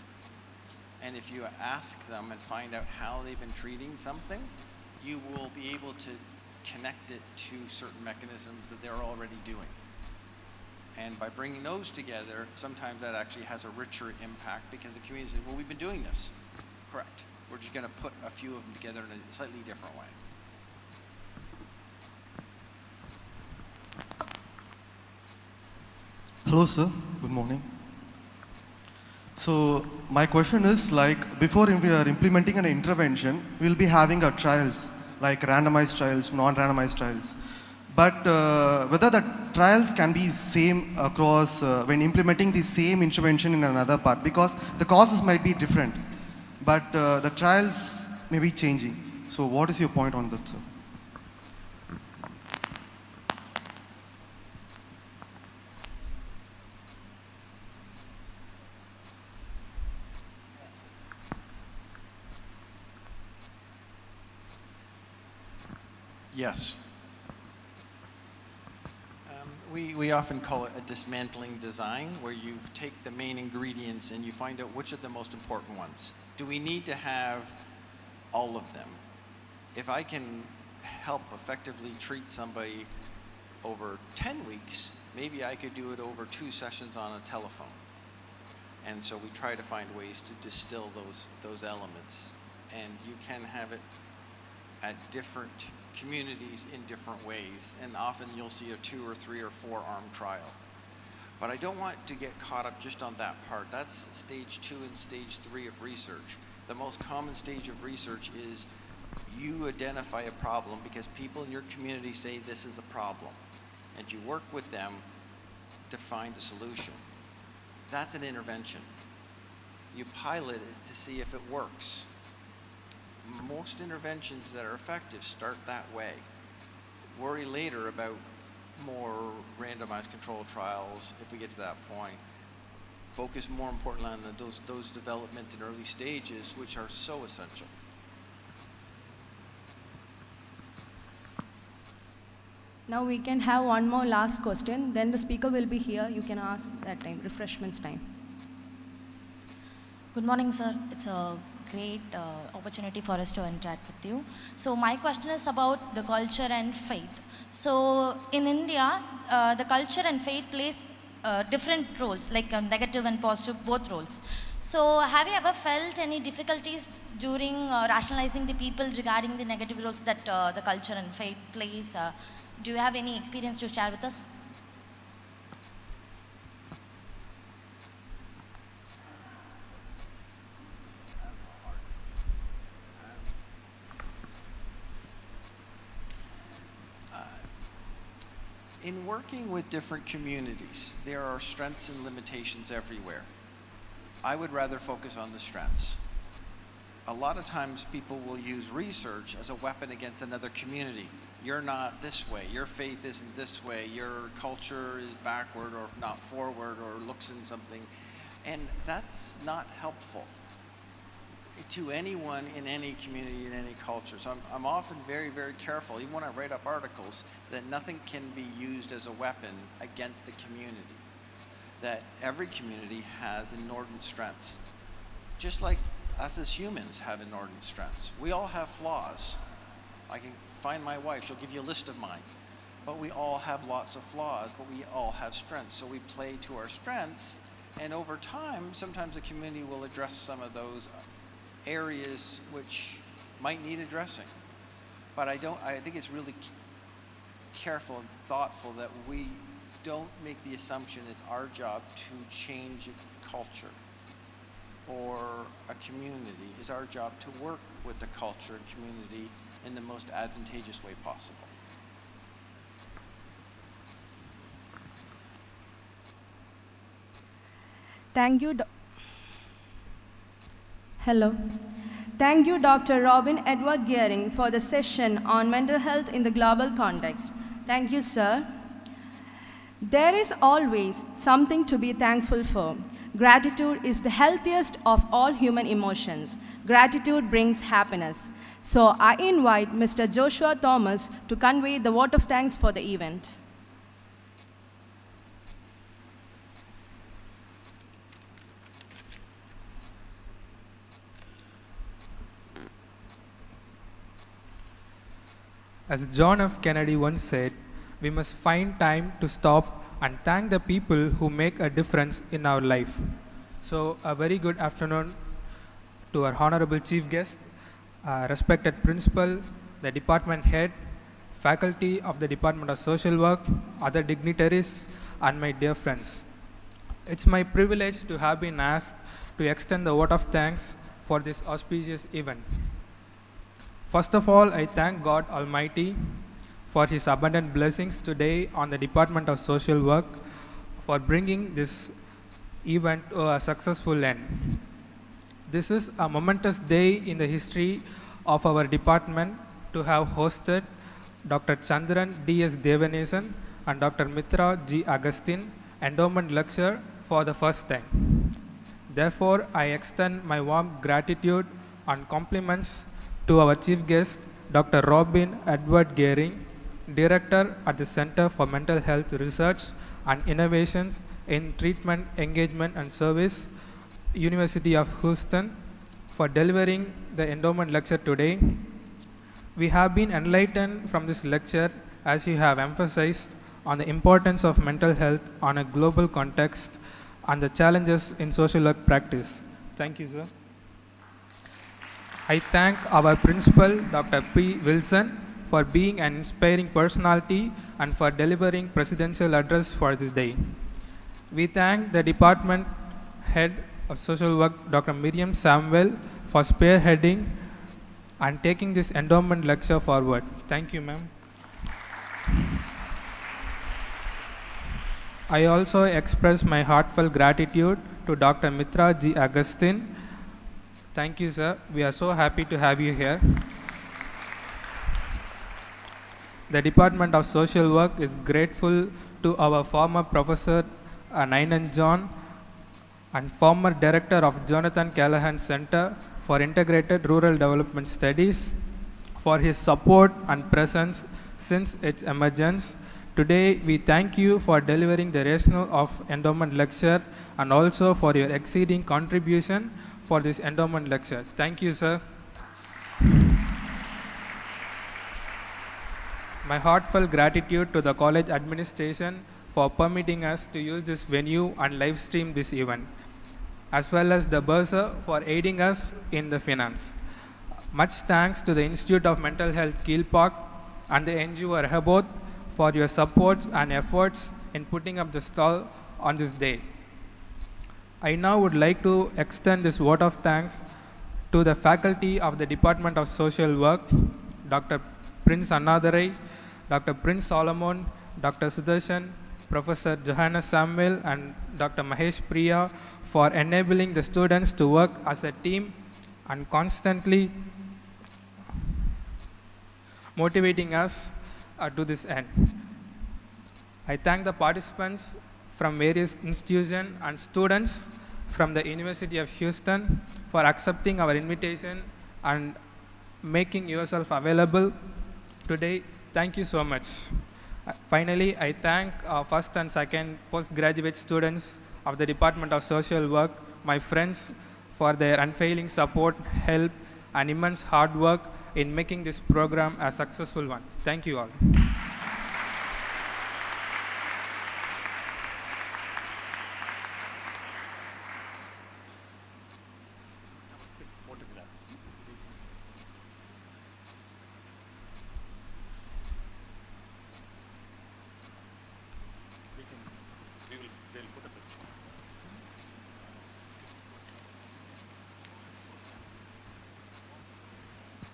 And if you ask them and find out how they've been treating something, you will be able to connect it to certain mechanisms that they're already doing. And by bringing those together, sometimes that actually has a richer impact because the community says, well, we've been doing this. Correct. We're just going to put a few of them together in a slightly different way. Hello, sir. Good morning. So my question is, like, before we are implementing an intervention, we'll be having our trials, like randomized trials, non-randomized trials. But whether the trials can be same across when implementing the same intervention in another part, because the causes might be different, but the trials may be changing. So what is your point on that, sir? Yes. We often call it a dismantling design, where you take the main ingredients and you find out which are the most important ones. Do we need to have all of them? If I can help effectively treat somebody over 10 weeks, maybe I could do it over 2 sessions on a telephone. And so we try to find ways to distill those elements. And you can have it at different communities in different ways, and often you'll see a 2 or 3 or 4 arm trial. But I don't want to get caught up just on that part. That's stage 2 and stage 3 of research. The most common stage of research is you identify a problem because people in your community say this is a problem, and you work with them to find a solution. That's an intervention. You pilot it to see if it works. Most interventions that are effective start that way. Worry later about more randomized controlled trials if we get to that point. Focus more importantly on those development in early stages, which are so essential. Now we can have one more last question, then the speaker will be here. You can ask that time, refreshments time. Good morning, sir. It's a great opportunity for us to interact with you. So my question is about the culture and faith. So in India, the culture and faith plays different roles, like negative and positive, both roles. So have you ever felt any difficulties during rationalizing the people regarding the negative roles that the culture and faith plays? Do you have any experience to share with us? In working with different communities, there are strengths and limitations everywhere. I would rather focus on the strengths. A lot of times people will use research as a weapon against another community. You're not this way, your faith isn't this way, your culture is backward or not forward or looks in something. And that's not helpful to anyone in any community, in any culture. So I'm often very, very careful, even when I write up articles, that nothing can be used as a weapon against a community. That every community has inordinate strengths. Just like us as humans have inordinate strengths. We all have flaws. I can find my wife, she'll give you a list of mine. But we all have lots of flaws, but we all have strengths. So we play to our strengths, and over time, sometimes the community will address some of those areas which might need addressing. But I think it's really careful and thoughtful that we don't make the assumption it's our job to change a culture or a community. It's our job to work with the culture and community in the most advantageous way possible. Thank you. Hello. Thank you, Dr. Robin Edward Gearing, for the session on mental health in the global context. Thank you, sir. There is always something to be thankful for. Gratitude is the healthiest of all human emotions. Gratitude brings happiness. So I invite Mr. Joshua Thomas to convey the vote of thanks for the event. As John F. Kennedy once said, we must find time to stop and thank the people who make a difference in our life. So, a very good afternoon to our honorable chief guest, respected principal, the department head, faculty of the Department of Social Work, other dignitaries, and my dear friends. It's my privilege to have been asked to extend the vote of thanks for this auspicious event. First of all, I thank God Almighty for His abundant blessings today on the Department of Social Work for bringing this event to a successful end. This is a momentous day in the history of our department to have hosted Dr. Chandran D.S. Devanesen and Dr. Mithra G. Augustine Endowment Lecture for the first time. Therefore, I extend my warm gratitude and compliments to our chief guest, Dr. Robin Edward Gearing, Director at the Center for Mental Health Research and Innovations in Treatment, Engagement and Service, University of Houston, for delivering the endowment lecture today. We have been enlightened from this lecture as you have emphasized on the importance of mental health on a global context and the challenges in social work practice. Thank you, sir. I thank our principal, Dr. P. Wilson, for being an inspiring personality and for delivering presidential address for this day. We thank the department head of social work, Dr. Miriam Samuel, for spearheading and taking this endowment lecture forward. Thank you, ma'am. I also express my heartfelt gratitude to Dr. Mithra G. Augustine. Thank you, sir. We are so happy to have you here. The Department of Social Work is grateful to our former professor, Nainan John, and former director of Jonathan Callahan Center for Integrated Rural Development Studies for his support and presence since its emergence. Today, we thank you for delivering the rationale of endowment lecture and also for your exceeding contribution for this endowment lecture. Thank you, sir. My heartfelt gratitude to the college administration for permitting us to use this venue and live stream this event, as well as the bursar for aiding us in the finance. Much thanks to the Institute of Mental Health Kiel Park and the NGO Rehoboth for your supports and efforts in putting up the stall on this day. I now would like to extend this vote of thanks to the faculty of the Department of Social Work, Dr. Prince Annadurai, Dr. Prince Solomon, Dr. Sudarshan, Professor Johanna Samuel, and Dr. Mahesh Priya for enabling the students to work as a team and constantly motivating us to this end. I thank the participants from various institutions and students from the University of Houston for accepting our invitation and making yourself available today. Thank you so much. Finally, I thank first and second postgraduate students of the Department of Social Work, my friends, for their unfailing support, help, and immense hard work in making this program a successful one. Thank you all.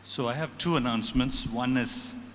So I have two announcements. One is